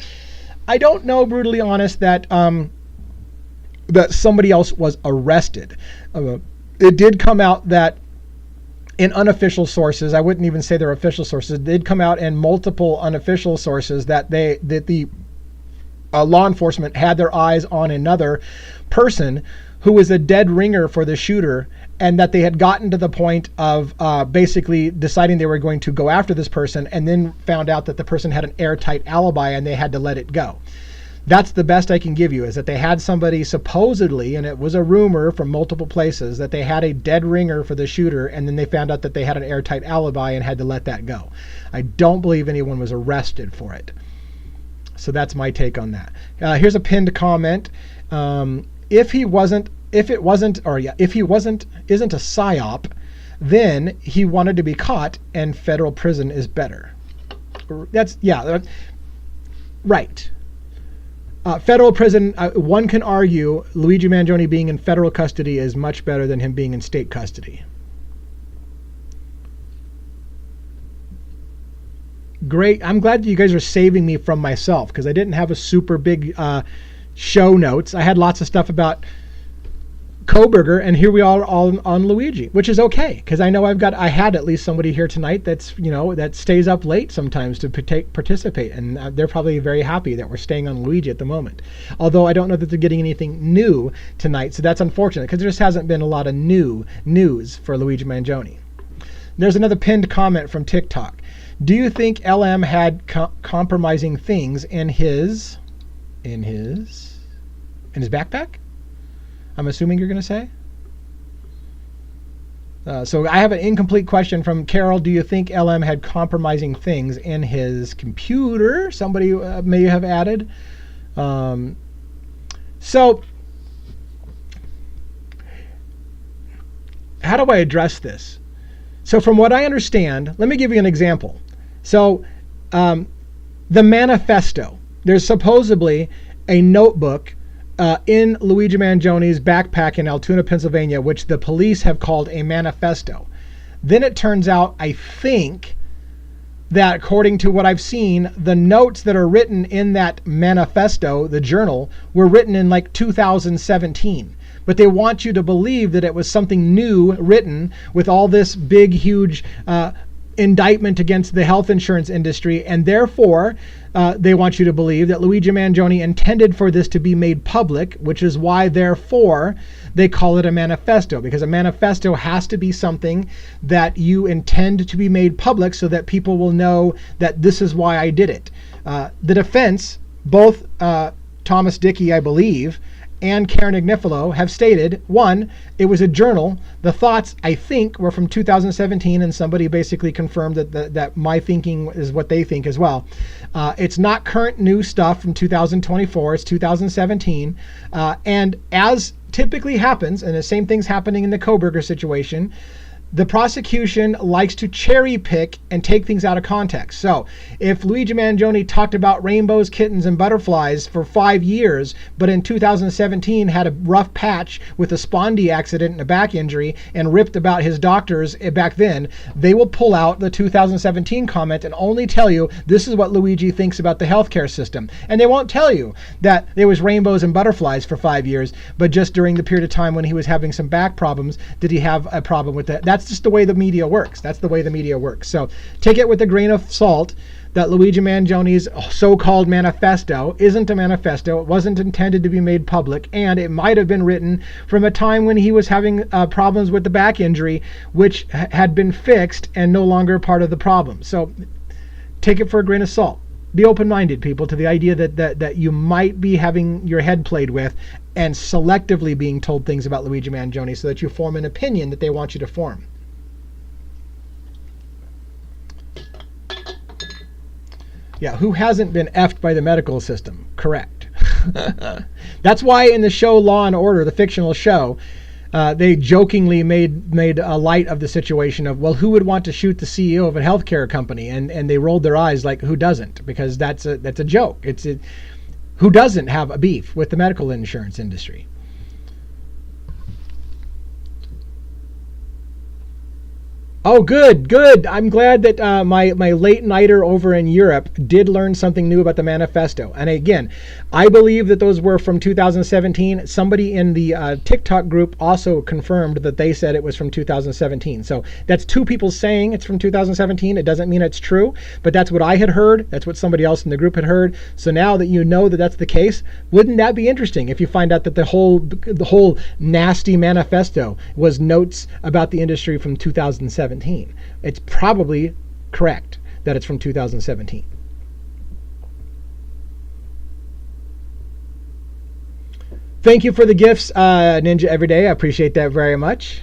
I don't know, Brutally Honest, that somebody else was arrested. It did come out that in unofficial sources, I wouldn't even say they're official sources, it did come out in multiple unofficial sources that the law enforcement had their eyes on another person who was a dead ringer for the shooter, and that they had gotten to the point of basically deciding they were going to go after this person, and then found out that the person had an airtight alibi and they had to let it go. That's the best I can give you, is that they had somebody supposedly, and it was a rumor from multiple places, that they had a dead ringer for the shooter, and then they found out that they had an airtight alibi and had to let that go. I don't believe anyone was arrested for it. So that's my take on that. Here's a pinned comment. If he isn't a psyop, then he wanted to be caught, and federal prison is better. Right. Federal prison, one can argue Luigi Mangione being in federal custody is much better than him being in state custody. great. I'm glad that you guys are saving me from myself, because I didn't have a super big show notes. I had lots of stuff about Coberger, and here we are all on Luigi, which is okay, because I know I had at least somebody here tonight that's, that stays up late sometimes to participate, and they're probably very happy that we're staying on Luigi at the moment. Although I don't know that they're getting anything new tonight, so that's unfortunate, because there just hasn't been a lot of new news for Luigi Mangione. There's another pinned comment from TikTok. Do you think LM had compromising things in his backpack? I'm assuming you're going to say. So I have an incomplete question from Carol. Do you think LM had compromising things in his computer? Somebody may have added. So how do I address this? So from what I understand, let me give you an example. So the Manifesto, there's supposedly a notebook in Luigi Mangione's backpack in Altoona, Pennsylvania, which the police have called a manifesto. Then it turns out, I think, that according to what I've seen, the notes that are written in that manifesto, the journal, were written in like 2017. But they want you to believe that it was something new written with all this big, huge indictment against the health insurance industry, and therefore they want you to believe that Luigi Mangione intended for this to be made public, which is why therefore they call it a manifesto, because a manifesto has to be something that you intend to be made public so that people will know that this is why I did it. The defense, both Thomas Dickey, I believe, and Karen Agnifilo have stated, one, it was a journal. The thoughts, I think, were from 2017, and somebody basically confirmed that my thinking is what they think as well. It's not current new stuff from 2024, it's 2017. And as typically happens, and the same thing's happening in the Coberger situation, the prosecution likes to cherry pick and take things out of context. So if Luigi Mangione talked about rainbows, kittens, and butterflies for 5 years, but in 2017 had a rough patch with a spondy accident and a back injury and ripped about his doctors back then, they will pull out the 2017 comment and only tell you this is what Luigi thinks about the healthcare system. And they won't tell you that there was rainbows and butterflies for 5 years, but just during the period of time when he was having some back problems, did he have a problem with that? That's just the way the media works. That's the way the media works. So take it with a grain of salt that Luigi Mangione's so-called manifesto isn't a manifesto. It wasn't intended to be made public, and it might have been written from a time when he was having problems with the back injury, which had been fixed and no longer part of the problem. So take it for a grain of salt. Be open-minded, people, to the idea that you might be having your head played with and selectively being told things about Luigi Mangione so that you form an opinion that they want you to form. Yeah, who hasn't been effed by the medical system? Correct. That's why in the show Law and Order, the fictional show, they jokingly made a light of the situation of, well, who would want to shoot the CEO of a healthcare company? And they rolled their eyes like, who doesn't? Because that's a joke. Who doesn't have a beef with the medical insurance industry? Oh, good. I'm glad that my late nighter over in Europe did learn something new about the manifesto. And again, I believe that those were from 2017. Somebody in the TikTok group also confirmed that they said it was from 2017. So that's two people saying it's from 2017. It doesn't mean it's true, but that's what I had heard. That's what somebody else in the group had heard. So now that you know that that's the case, wouldn't that be interesting if you find out that the whole nasty manifesto was notes about the industry from 2017? It's probably correct that it's from 2017. Thank you for the gifts, Ninja Everyday. I appreciate that very much.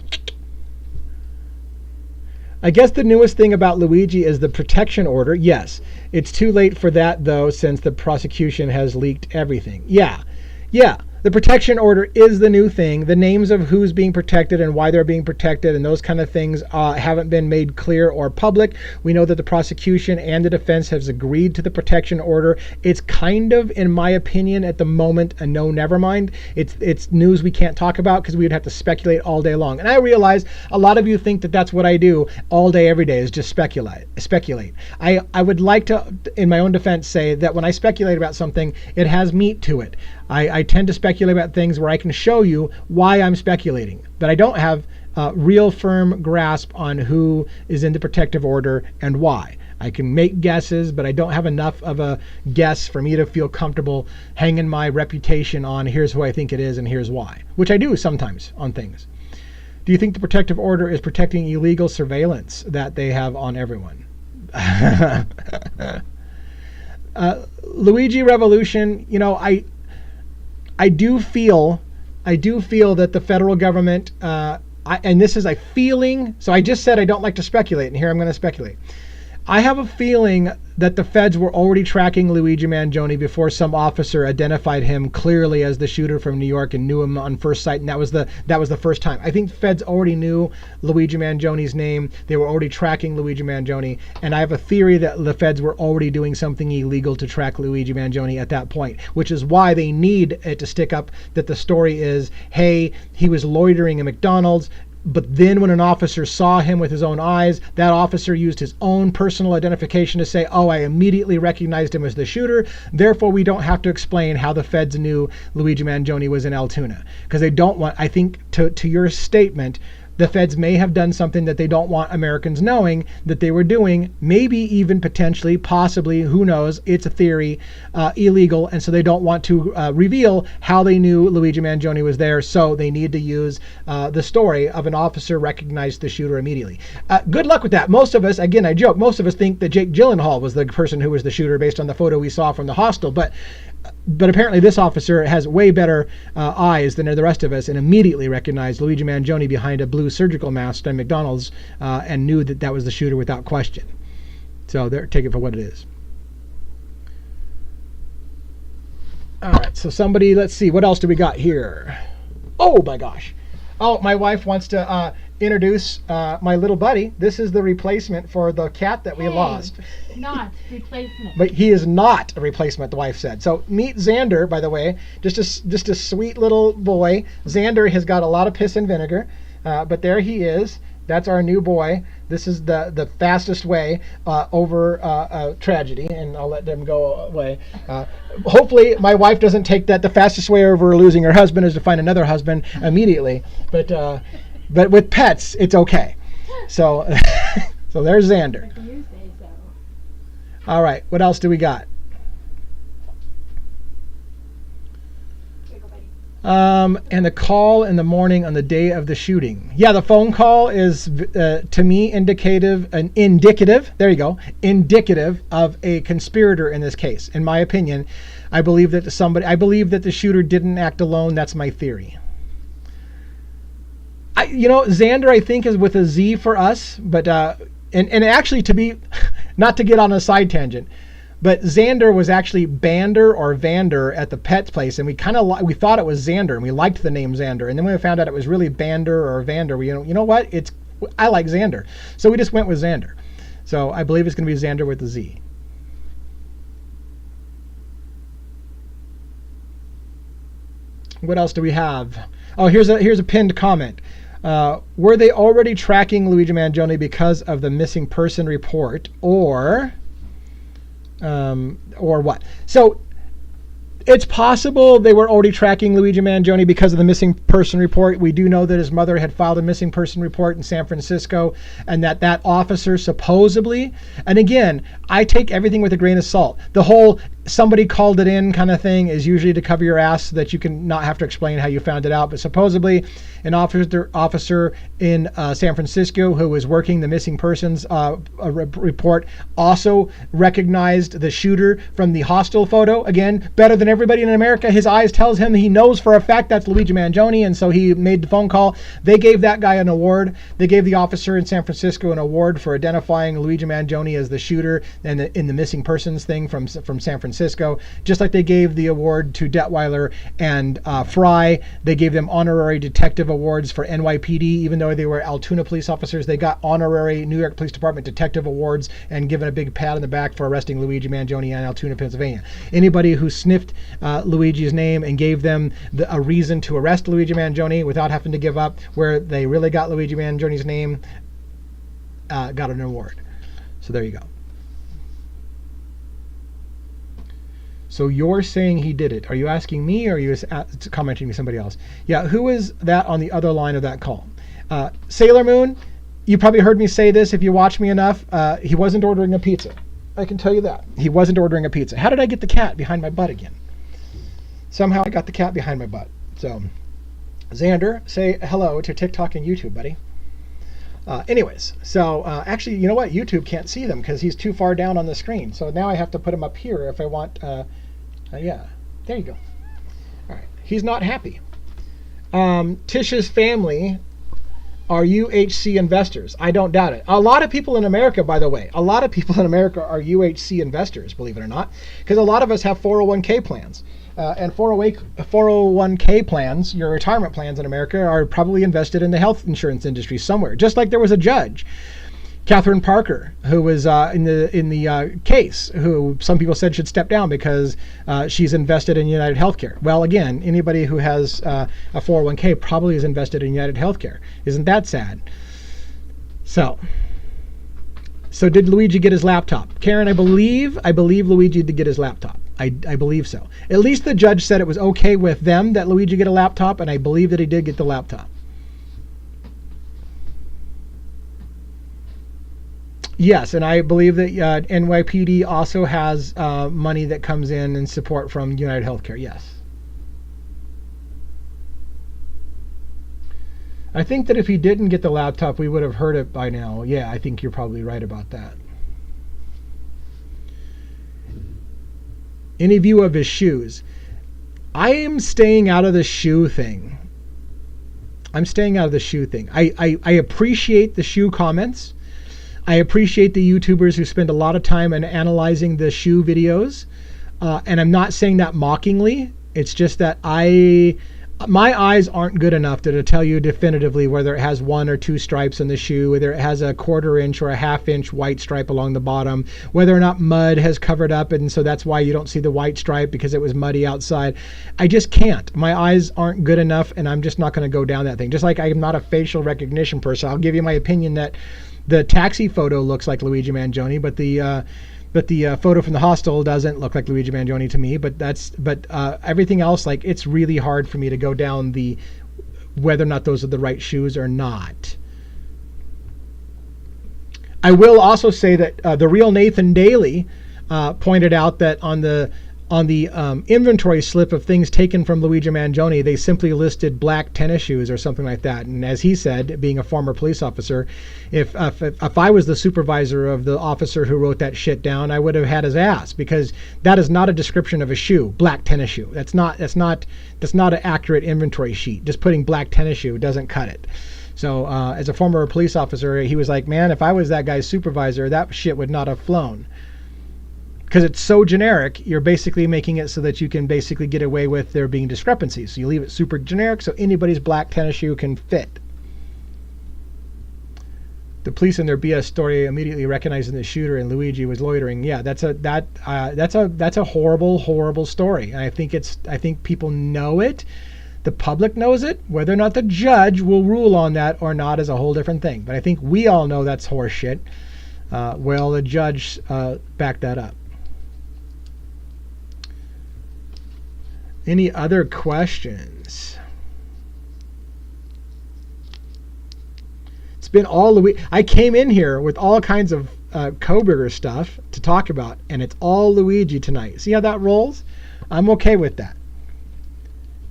I guess the newest thing about Luigi is the protection order. Yes, it's too late for that, though, since the prosecution has leaked everything. Yeah. The protection order is the new thing. The names of who's being protected and why they're being protected and those kind of things haven't been made clear or public. We know that the prosecution and the defense has agreed to the protection order. It's kind of, in my opinion, at the moment, a no, never mind. It's news we can't talk about because we'd have to speculate all day long. And I realize a lot of you think that that's what I do all day, every day, is just speculate. I would like to, in my own defense, say that when I speculate about something, it has meat to it. I tend to speculate about things where I can show you why I'm speculating, but I don't have a real firm grasp on who is in the protective order and why. I can make guesses, but I don't have enough of a guess for me to feel comfortable hanging my reputation on here's who I think it is and here's why, which I do sometimes on things. Do you think the protective order is protecting illegal surveillance that they have on everyone? Luigi Revolution, I do feel that the federal government, and this is a feeling, so I just said I don't like to speculate, and here I'm going to speculate. I have a feeling that the feds were already tracking Luigi Mangione before some officer identified him clearly as the shooter from New York and knew him on first sight, and that was the first time. I think feds already knew Luigi Mangione's name. They were already tracking Luigi Mangione, and I have a theory that the feds were already doing something illegal to track Luigi Mangione at that point, which is why they need it to stick up that the story is, hey, he was loitering at McDonald's. But then when an officer saw him with his own eyes, that officer used his own personal identification to say, oh, I immediately recognized him as the shooter. Therefore, we don't have to explain how the feds knew Luigi Mangione was in Altoona. Because they don't want, I think, to your statement, the feds may have done something that they don't want Americans knowing that they were doing, maybe even potentially, possibly, who knows, it's a theory, illegal, and so they don't want to reveal how they knew Luigi Mangione was there, so they need to use the story of an officer recognized the shooter immediately. Good luck with that. Most of us, again, I joke, most of us think that Jake Gyllenhaal was the person who was the shooter based on the photo we saw from the hostel, but apparently this officer has way better eyes than the rest of us and immediately recognized Luigi Mangione behind a blue surgical mask at McDonald's and knew that that was the shooter without question. So there, take it for what it is. All right, so somebody, let's see, what else do we got here? Oh my gosh. Oh, my wife wants to introduce my little buddy. This is the replacement for the cat that we lost. Not replacement. But he is not a replacement, the wife said. So meet Xander, by the way. Just a sweet little boy. Xander has got a lot of piss and vinegar, but there he is. That's our new boy. This is the fastest way over tragedy, and I'll let them go away. Hopefully, my wife doesn't take that the fastest way over losing her husband is to find another husband immediately. But with pets, it's okay. So, so there's Xander. All right, what else do we got? And the call in the morning on the day of the shooting. Yeah, the phone call is, to me, indicative, there you go, indicative of a conspirator in this case. In my opinion, I believe that the shooter didn't act alone. That's my theory. Xander, I think, is with a Z for us, but, and actually to be, not to get on a side tangent, but Xander was actually Bander or Vander at the pet's place, and we thought it was Xander, and we liked the name Xander, and then when we found out it was really Bander or Vander, you know what? I like Xander, so we just went with Xander. So I believe it's going to be Xander with a Z. What else do we have? Oh, here's a pinned comment. Were they already tracking Luigi Mangione because of the missing person report, or what? So it's possible they were already tracking Luigi Mangione because of the missing person report. We do know that his mother had filed a missing person report in San Francisco, and that officer supposedly, and again, I take everything with a grain of salt. The whole somebody called it in kind of thing is usually to cover your ass so that you can not have to explain how you found it out. But supposedly an officer in San Francisco who was working the missing persons report also recognized the shooter from the hostel photo. Again, better than everybody in America. His eyes tells him he knows for a fact that's Luigi Mangione, and so he made the phone call. They gave that guy an award. They gave the officer in San Francisco an award for identifying Luigi Mangione as the shooter and in the missing persons thing from San Francisco. Francisco, just like they gave the award to Detweiler and Fry. They gave them honorary detective awards for NYPD, even though they were Altoona police officers. They got honorary New York Police Department detective awards and given a big pat on the back for arresting Luigi Mangione in Altoona, Pennsylvania. Anybody who sniffed Luigi's name and gave them a reason to arrest Luigi Mangione without having to give up where they really got Luigi Mangione's name got an award. So there you go. So you're saying he did it. Are you asking me or are you commenting to somebody else? Yeah, who is that on the other line of that call? Sailor Moon, you probably heard me say this if you watch me enough. He wasn't ordering a pizza. I can tell you that. He wasn't ordering a pizza. How did I get the cat behind my butt again? Somehow I got the cat behind my butt. So, Xander, say hello to TikTok and YouTube, buddy. Anyways, so actually, you know what? YouTube can't see them because he's too far down on the screen. So now I have to put him up here if I want. Yeah, there you go. All right, he's not happy. Tish's family are UHC investors. I don't doubt it. A lot of people in America, by the way, a lot of people in America are UHC investors, believe it or not, because a lot of us have 401k plans. And 401k plans, your retirement plans in America, are probably invested in the health insurance industry somewhere. Just like there was a judge, Catherine Parker, who was in the case, who some people said should step down because she's invested in United Healthcare. Well, again, anybody who has a 401k probably is invested in United Healthcare. Isn't that sad? So did Luigi get his laptop? Karen, I believe Luigi did get his laptop. I believe so. At least the judge said it was okay with them that Luigi get a laptop, and I believe that he did get the laptop. Yes, and I believe that NYPD also has money that comes in and support from United Healthcare. Yes. I think that if he didn't get the laptop, we would have heard it by now. Yeah, I think you're probably right about that. Any view of his shoes? I am staying out of the shoe thing. I appreciate the shoe comments. I appreciate the YouTubers who spend a lot of time in analyzing the shoe videos. And I'm not saying that mockingly. It's just that my eyes aren't good enough to tell you definitively whether it has 1 or 2 stripes in the shoe, whether it has a 1/4 inch or a 1/2 inch white stripe along the bottom, whether or not mud has covered up and so that's why you don't see the white stripe because it was muddy outside. I just can't. My eyes aren't good enough and I'm just not going to go down that thing. Just like I'm not a facial recognition person. I'll give you my opinion that the taxi photo looks like Luigi Mangione, but the photo from the hostel doesn't look like Luigi Mangione to me. But everything else, like, it's really hard for me to go down the whether or not those are the right shoes or not. I will also say that the real Nathan Daly pointed out that on the inventory slip of things taken from Luigi Mangione, they simply listed black tennis shoes or something like that. And as he said, being a former police officer, if I was the supervisor of the officer who wrote that shit down, I would have had his ass, because that is not a description of a shoe, black tennis shoe. That's not an accurate inventory sheet. Just putting black tennis shoe doesn't cut it. So as a former police officer, he was like, man, if I was that guy's supervisor, that shit would not have flown. Because it's so generic, you're basically making it so that you can basically get away with there being discrepancies. So you leave it super generic so anybody's black tennis shoe can fit. The police in their BS story immediately recognizing the shooter and Luigi was loitering. Yeah, that's a horrible story. And I think people know it. The public knows it. Whether or not the judge will rule on that or not is a whole different thing. But I think we all know that's horseshit. Well, the judge backed that up. Any other questions? It's been all the week. I came in here with all kinds of Coberger stuff to talk about, and it's all Luigi tonight. See how that rolls? I'm okay with that.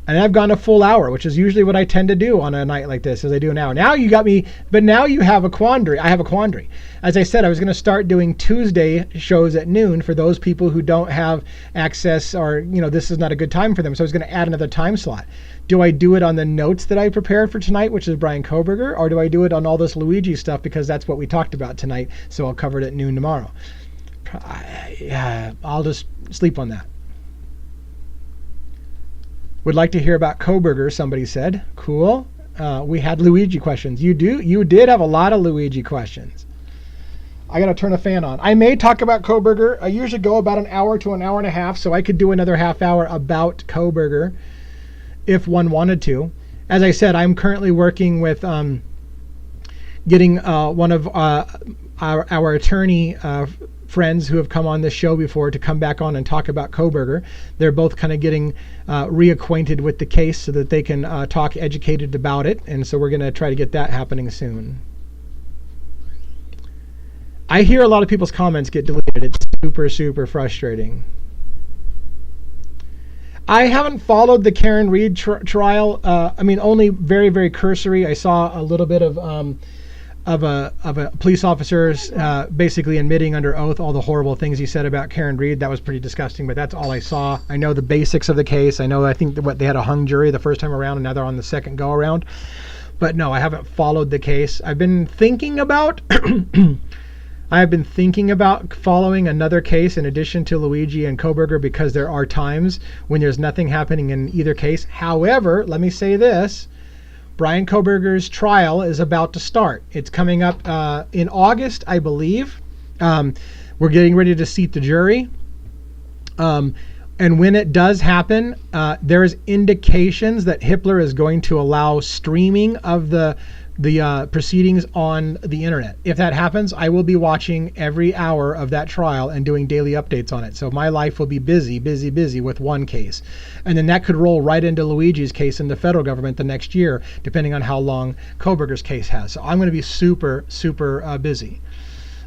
And I've gone a full hour, which is usually what I tend to do on a night like this, as I do now. Now you got me, but now you have a quandary. I have a quandary. As I said, I was going to start doing Tuesday shows at noon for those people who don't have access, or, this is not a good time for them. So I was going to add another time slot. Do I do it on the notes that I prepared for tonight, which is Bryan Kohberger, or do I do it on all this Luigi stuff because that's what we talked about tonight, so I'll cover it at noon tomorrow? I'll just sleep on that. Would like to hear about Coberger, somebody said. Cool. We had Luigi questions. You did have a lot of Luigi questions. I got to turn a fan on. I may talk about Coberger. I usually go about an hour to an hour and a half, so I could do another half hour about Coberger if one wanted to. As I said, I'm currently working with getting one of our attorney friends who have come on this show before to come back on and talk about Coberger. They're both kind of getting reacquainted with the case so that they can talk educated about it, and so we're going to try to get that happening soon. I hear a lot of people's comments get deleted. It's super, super frustrating. I haven't followed the Karen Reed trial. Only very, very cursory. I saw a little bit of a police officer basically admitting under oath all the horrible things he said about Karen Reed. That was pretty disgusting, but that's all I saw. I know the basics of the case. I think they had a hung jury the first time around, and now they're on the second go around. But no, I haven't followed the case. I've been thinking about following another case in addition to Luigi and Coberger, because there are times when there's nothing happening in either case. However, let me say this. Bryan Kohberger's trial is about to start. It's coming up in August, I believe. We're getting ready to seat the jury. And when it does happen, there's indications that Hitler is going to allow streaming of the proceedings on the internet. If that happens, I will be watching every hour of that trial and doing daily updates on it. So my life will be busy with one case. And then that could roll right into Luigi's case in the federal government the next year, depending on how long Kohberger's case has. So I'm going to be super, super busy.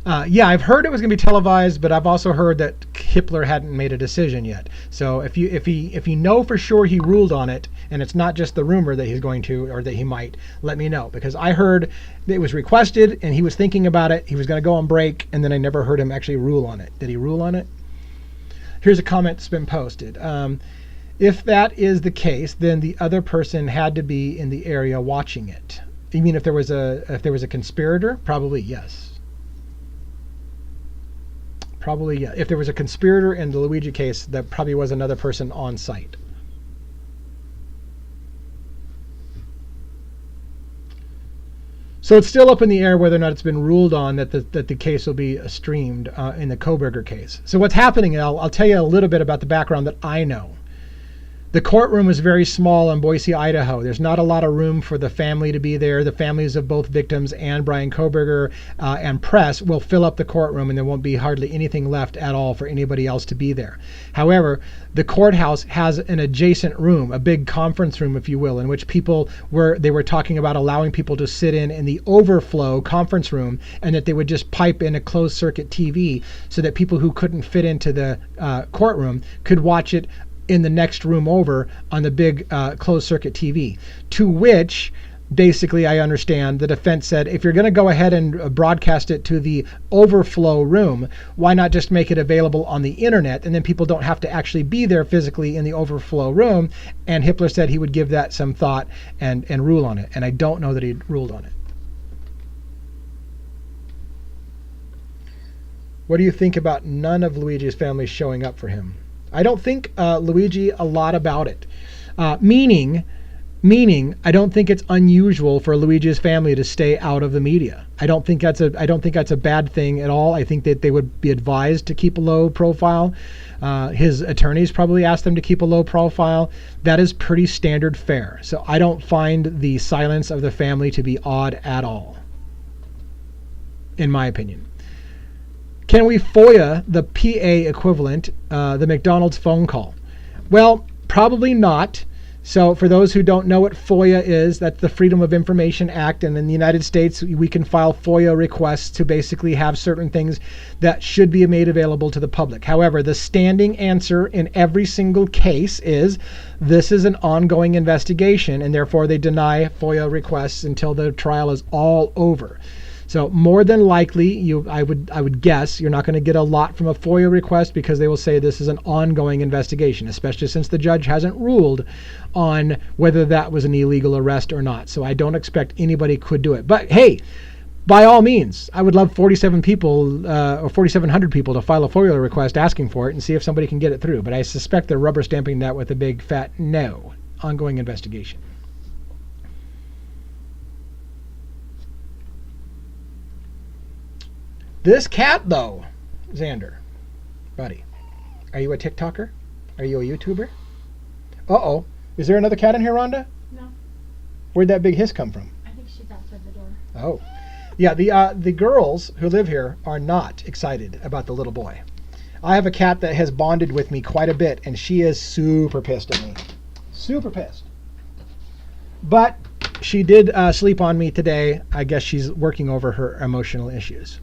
I've heard it was going to be televised, but I've also heard that Hitler hadn't made a decision yet. So if you know for sure he ruled on it, and it's not just the rumor that he's going to or that he might, let me know, because I heard that it was requested and he was thinking about it. He was going to go on break, and then I never heard him actually rule on it. Did he rule on it? Here's a comment that's been posted. If that is the case, then the other person had to be in the area watching it. You mean if there was a conspirator? Probably yes. Probably, yeah. If there was a conspirator in the Luigi case, that probably was another person on site. So it's still up in the air whether or not it's been ruled on that the case will be streamed in the Coberger case. So what's happening, I'll tell you a little bit about the background that I know. The courtroom is very small in Boise, Idaho. There's not a lot of room for the family to be there. The families of both victims and Bryan Kohberger and press will fill up the courtroom, and there won't be hardly anything left at all for anybody else to be there. However, the courthouse has an adjacent room, a big conference room, if you will, in which they were talking about allowing people to sit in the overflow conference room, and that they would just pipe in a closed circuit TV so that people who couldn't fit into the courtroom could watch it in the next room over on the big closed circuit TV. To which, basically, I understand the defense said, if you're going to go ahead and broadcast it to the overflow room, why not just make it available on the internet, and then people don't have to actually be there physically in the overflow room? And Hitler said he would give that some thought and rule on it. And I don't know that he ruled on it. What do you think about none of Luigi's family showing up for him? I don't think Luigi a lot about it. Meaning, I don't think it's unusual for Luigi's family to stay out of the media. I don't think that's a bad thing at all. I think that they would be advised to keep a low profile. His attorneys probably asked them to keep a low profile. That is pretty standard fare. So I don't find the silence of the family to be odd at all, in my opinion. Can we FOIA the PA equivalent, the McDonald's phone call? Well, probably not. So for those who don't know what FOIA is, that's the Freedom of Information Act. And in the United States, we can file FOIA requests to basically have certain things that should be made available to the public. However, the standing answer in every single case is this is an ongoing investigation, and therefore they deny FOIA requests until the trial is all over. So more than likely, I would guess you're not going to get a lot from a FOIA request, because they will say this is an ongoing investigation, especially since the judge hasn't ruled on whether that was an illegal arrest or not. So I don't expect anybody could do it. But hey, by all means, I would love 47 people or 4,700 people to file a FOIA request asking for it and see if somebody can get it through. But I suspect they're rubber stamping that with a big fat no. Ongoing investigation. This cat, though, Xander, buddy, are you a TikToker? Are you a YouTuber? Uh-oh. Is there another cat in here, Rhonda? No. Where'd that big hiss come from? I think she's outside the door. Oh. Yeah, the girls who live here are not excited about the little boy. I have a cat that has bonded with me quite a bit, and she is super pissed at me. Super pissed. But she did sleep on me today. I guess she's working over her emotional issues.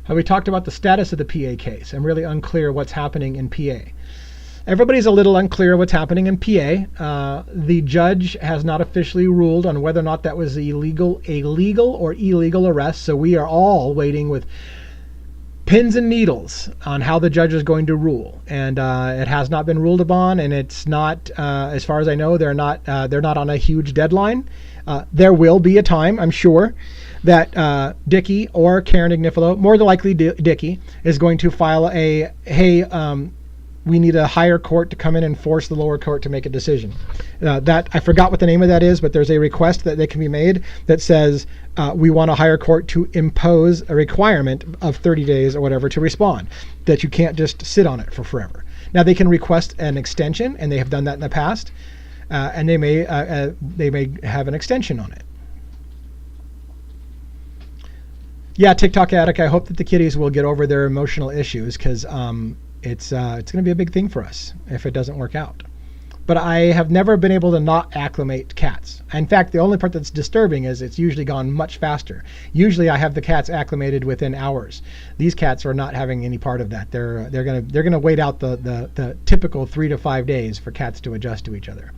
Have we talked about the status of the PA case? I'm really unclear what's happening in PA. Everybody's a little unclear what's happening in PA. The judge has not officially ruled on whether or not that was a legal or illegal arrest. So we are all waiting with pins and needles on how the judge is going to rule. And it has not been ruled upon, and it's not, as far as I know, they're not on a huge deadline. There will be a time, I'm sure, that Dickie or Karen Ignifilo, more than likely Dickie, is going to file a, hey, we need a higher court to come in and force the lower court to make a decision. That I forgot what the name of that is, but there's a request that they can be made that says we want a higher court to impose a requirement of 30 days or whatever to respond, that you can't just sit on it for forever. Now they can request an extension, and they have done that in the past, and they may have an extension on it. Yeah, TikTok addict, I hope that the kitties will get over their emotional issues, because it's going to be a big thing for us if it doesn't work out. But I have never been able to not acclimate cats. In fact, the only part that's disturbing is it's usually gone much faster. Usually I have the cats acclimated within hours. These cats are not having any part of that. They're going to wait out the typical 3 to 5 days for cats to adjust to each other.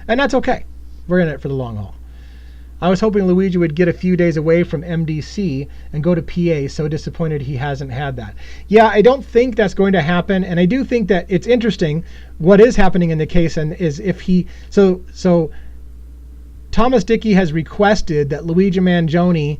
And that's okay. We're in it for the long haul. I was hoping Luigi would get a few days away from MDC and go to PA. So disappointed he hasn't had that. Yeah, I don't think that's going to happen. And I do think that it's interesting what is happening in the case, and is if he... So Thomas Dickey has requested that Luigi Mangione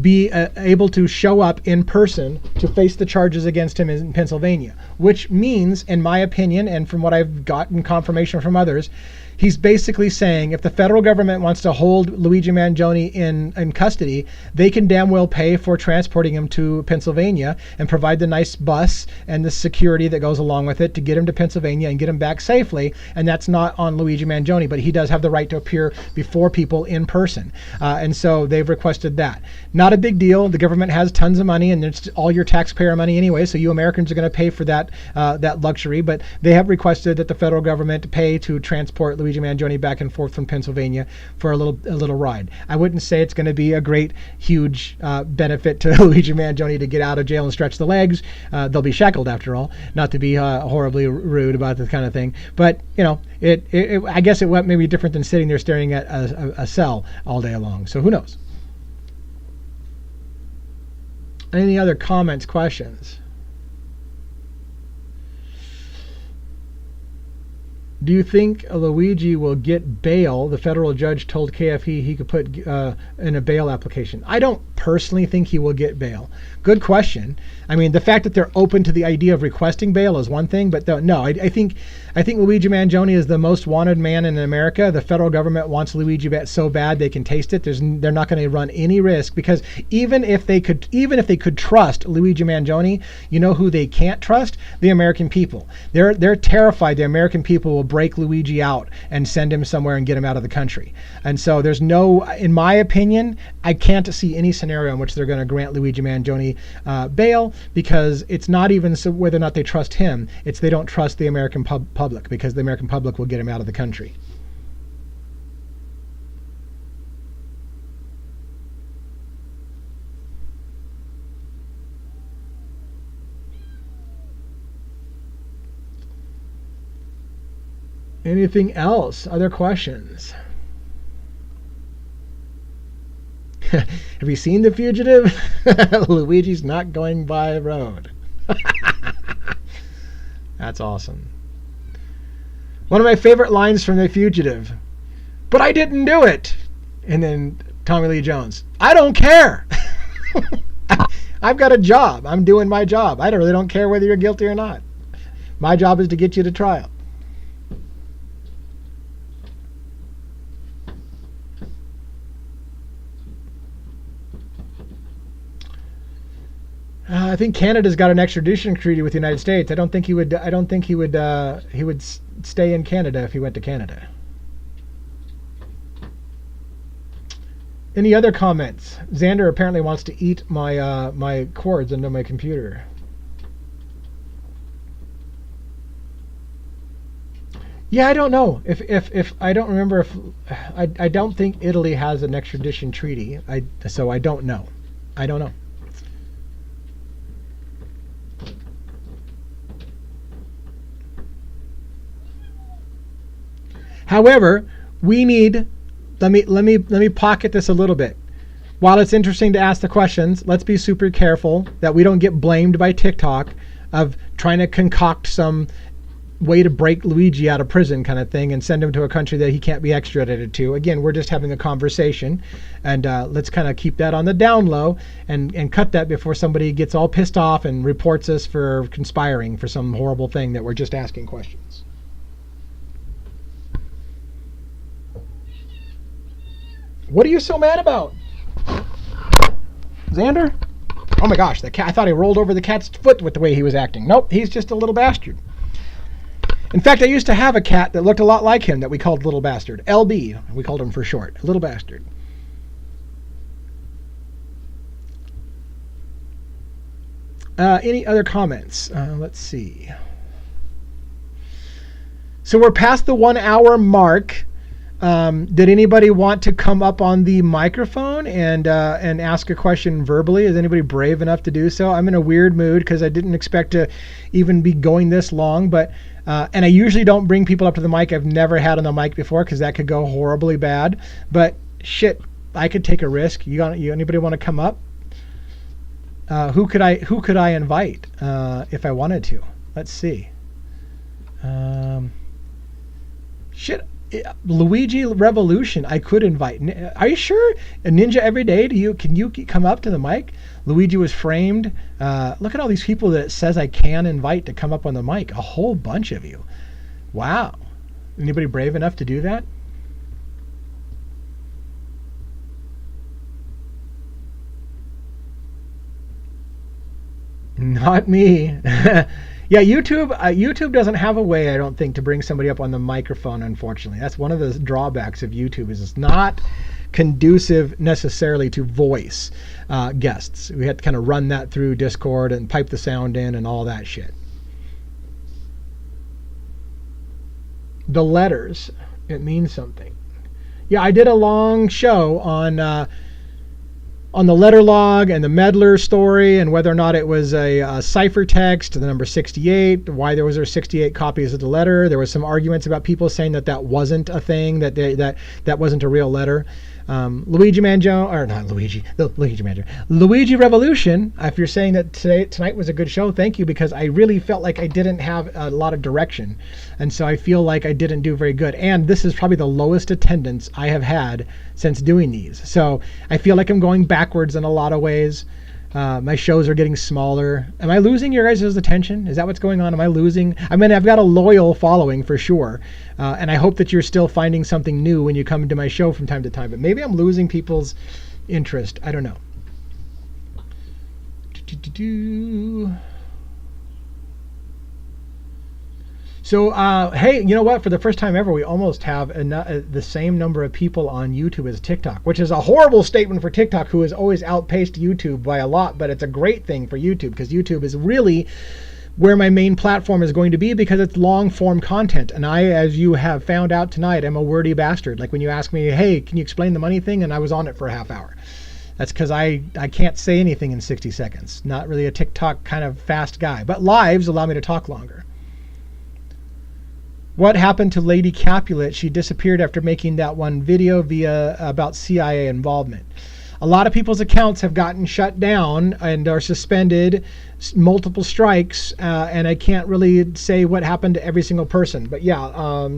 be able to show up in person to face the charges against him in Pennsylvania, which means, in my opinion, and from what I've gotten confirmation from others, he's basically saying if the federal government wants to hold Luigi Mangione in custody, they can damn well pay for transporting him to Pennsylvania and provide the nice bus and the security that goes along with it to get him to Pennsylvania and get him back safely. And that's not on Luigi Mangione, but he does have the right to appear before people in person. And so they've requested that. Not a big deal. The government has tons of money, and it's all your taxpayer money anyway, so you Americans are going to pay for that luxury. But they have requested that the federal government pay to transport Luigi Mangione back and forth from Pennsylvania for a little ride. I wouldn't say it's going to be a great, huge benefit to Luigi Mangione to get out of jail and stretch the legs. They'll be shackled after all, not to be horribly rude about this kind of thing. But, you know, I guess it may be different than sitting there staring at a cell all day long. So who knows? Any other comments, questions? Do you think Luigi will get bail? The federal judge told KFE he could put in a bail application. I don't personally think he will get bail. Good question. I mean, the fact that they're open to the idea of requesting bail is one thing, but no, I think Luigi Mangione is the most wanted man in America. The federal government wants Luigi so bad they can taste it. They're not going to run any risk, because even if they could trust Luigi Mangione, you know who they can't trust? The American people. They're terrified the American people will break Luigi out and send him somewhere and get him out of the country. And so there's no, in my opinion, I can't see any scenario in which they're going to grant Luigi Mangione bail, because it's not even so whether or not they trust him, it's they don't trust the American public, because the American public will get him out of the country. Anything else? Other questions? Have you seen The Fugitive? Luigi's not going by road. That's awesome. One of my favorite lines from The Fugitive. But I didn't do it. And then Tommy Lee Jones. I don't care. I've got a job. I'm doing my job. I really don't care whether you're guilty or not. My job is to get you to trial. I think Canada's got an extradition treaty with the United States. I don't think he would. He would stay in Canada if he went to Canada. Any other comments? Xander apparently wants to eat my my cords into my computer. Yeah, I don't know. If I don't remember if I don't think Italy has an extradition treaty. So I don't know. I don't know. However, we need, let me pocket this a little bit. While it's interesting to ask the questions, let's be super careful that we don't get blamed by TikTok of trying to concoct some way to break Luigi out of prison kind of thing and send him to a country that he can't be extradited to. Again, we're just having a conversation, and let's kind of keep that on the down low and cut that before somebody gets all pissed off and reports us for conspiring for some horrible thing that we're just asking questions. What are you so mad about? Xander? Oh my gosh, the cat! I thought he rolled over the cat's foot with the way he was acting. Nope, he's just a little bastard. In fact, I used to have a cat that looked a lot like him that we called Little Bastard. LB, we called him for short. Little Bastard. Any other comments? Let's see. So we're past the 1 hour mark. Did anybody want to come up on the microphone and ask a question verbally? Is anybody brave enough to do so? I'm in a weird mood because I didn't expect to even be going this long, but and I usually don't bring people up to the mic. I've never had on the mic before because that could go horribly bad. But shit, I could take a risk. You anybody want to come up? Who could I invite if I wanted to? Let's see. Shit. Luigi Revolution, I could invite. Are you sure? A Ninja every day? Can you come up to the mic? Luigi was framed. Look at all these people that it says I can invite to come up on the mic. A whole bunch of you. Wow. Anybody brave enough to do that? Not me. Yeah, YouTube doesn't have a way, I don't think, to bring somebody up on the microphone, unfortunately. That's one of the drawbacks of YouTube, is it's not conducive necessarily to voice guests. We had to kind of run that through Discord and pipe the sound in and all that shit. The letters, it means something. Yeah, I did a long show on the letter log and the Medler story and whether or not it was a ciphertext, the number 68, why there was 68 copies of the letter. There was some arguments about people saying that wasn't a thing, that wasn't a real letter. Luigi Mangione, or not Luigi, Luigi Mangione. Luigi Revolution, if you're saying that tonight was a good show, thank you, because I really felt like I didn't have a lot of direction. And so I feel like I didn't do very good. And this is probably the lowest attendance I have had since doing these. So I feel like I'm going backwards in a lot of ways. My shows are getting smaller. Am I losing your guys' attention? Is that what's going on? Am I losing? I mean, I've got a loyal following for sure. And I hope that you're still finding something new when you come into my show from time to time. But maybe I'm losing people's interest. I don't know. So, hey, you know what? For the first time ever, we almost have the same number of people on YouTube as TikTok, which is a horrible statement for TikTok, who has always outpaced YouTube by a lot. But it's a great thing for YouTube, because YouTube is really where my main platform is going to be, because it's long-form content. And I, as you have found out tonight, am a wordy bastard. Like when you ask me, hey, can you explain the money thing? And I was on it for a half hour. That's because I can't say anything in 60 seconds. Not really a TikTok kind of fast guy. But lives allow me to talk longer. What happened to Lady Capulet? She disappeared after making that one video about CIA involvement. a lot of people's accounts have gotten shut down and are suspended, multiple strikes, and I can't really say what happened to every single person. But yeah,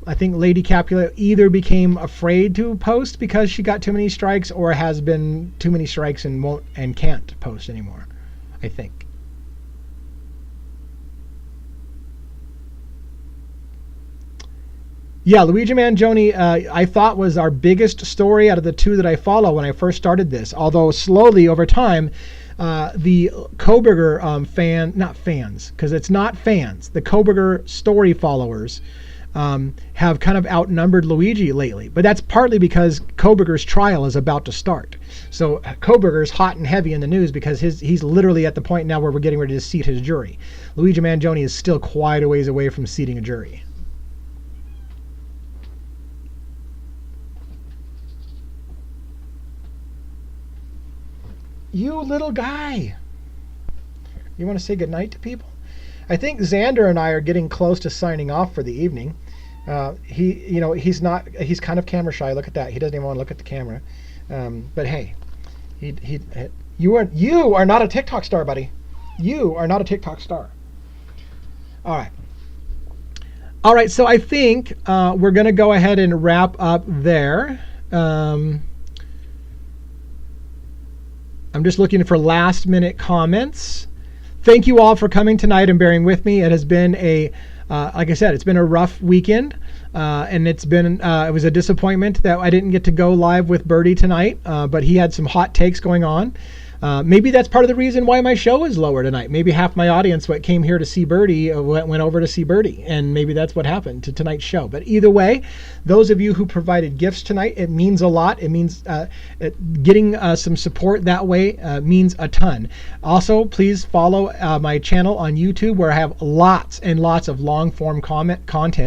I think Lady Capulet either became afraid to post because she got too many strikes, or has been too many strikes and won't and can't post anymore, I think. Yeah, Luigi Mangione, I thought was our biggest story out of the two that I follow when I first started this. Although slowly over time, the Coberger not fans, because it's not fans, the Coberger story followers have kind of outnumbered Luigi lately. But that's partly because Koberger's trial is about to start. So Koberger's hot and heavy in the news because he's literally at the point now where we're getting ready to seat his jury. Luigi Mangione is still quite a ways away from seating a jury. You little guy. You want to say goodnight to people? I think Xander and I are getting close to signing off for the evening. He's kind of camera shy. Look at that. He doesn't even want to look at the camera. But hey, you are not a TikTok star, buddy. You are not a TikTok star. All right. So I think we're going to go ahead and wrap up there. I'm just looking for last minute comments. Thank you all for coming tonight and bearing with me. It has been like I said, it's been a rough weekend, and it was a disappointment that I didn't get to go live with Birdie tonight, but he had some hot takes going on. Maybe that's part of the reason why my show is lower tonight. Maybe half my audience what came here to see Birdie went over to see Birdie, and maybe that's what happened to tonight's show. But either way, those of you who provided gifts tonight, it means a lot. It means getting some support that way means a ton. Also, please follow my channel on YouTube, where I have lots and lots of long form comments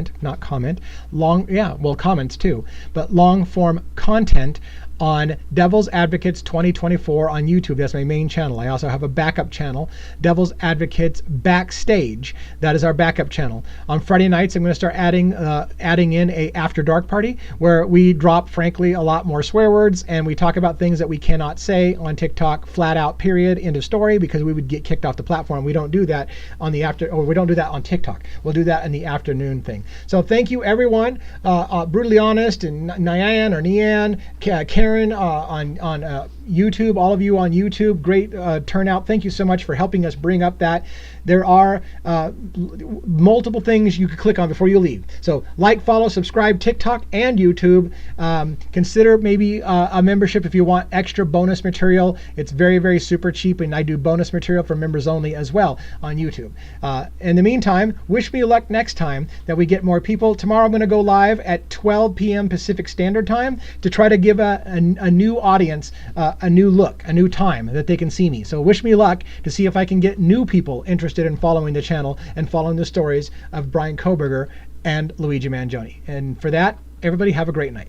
too, but long form content on Devil's Advocates 2024 on YouTube. That's my main channel. I also have a backup channel, Devil's Advocates Backstage. That is our backup channel. On Friday nights, I'm going to start adding in a After Dark party where we drop, frankly, a lot more swear words, and we talk about things that we cannot say on TikTok, flat out, period, end of story, because we would get kicked off the platform. We don't do that on we don't do that on TikTok. We'll do that in the afternoon thing. So thank you, everyone. Brutally Honest and Nian, Karen on YouTube, all of you on YouTube, great turnout. Thank you so much for helping us bring up that. There are multiple things you could click on before you leave. So like, follow, subscribe, TikTok and YouTube. Consider maybe a membership if you want extra bonus material. It's very, very super cheap, and I do bonus material for members only as well on YouTube. In the meantime, wish me luck next time that we get more people. Tomorrow I'm going to go live at 12 p.m. Pacific Standard Time to try to give a new audience a new look, a new time that they can see me. So wish me luck to see if I can get new people interested in following the channel and following the stories of Bryan Kohberger and Luigi Mangione. And for that, everybody have a great night.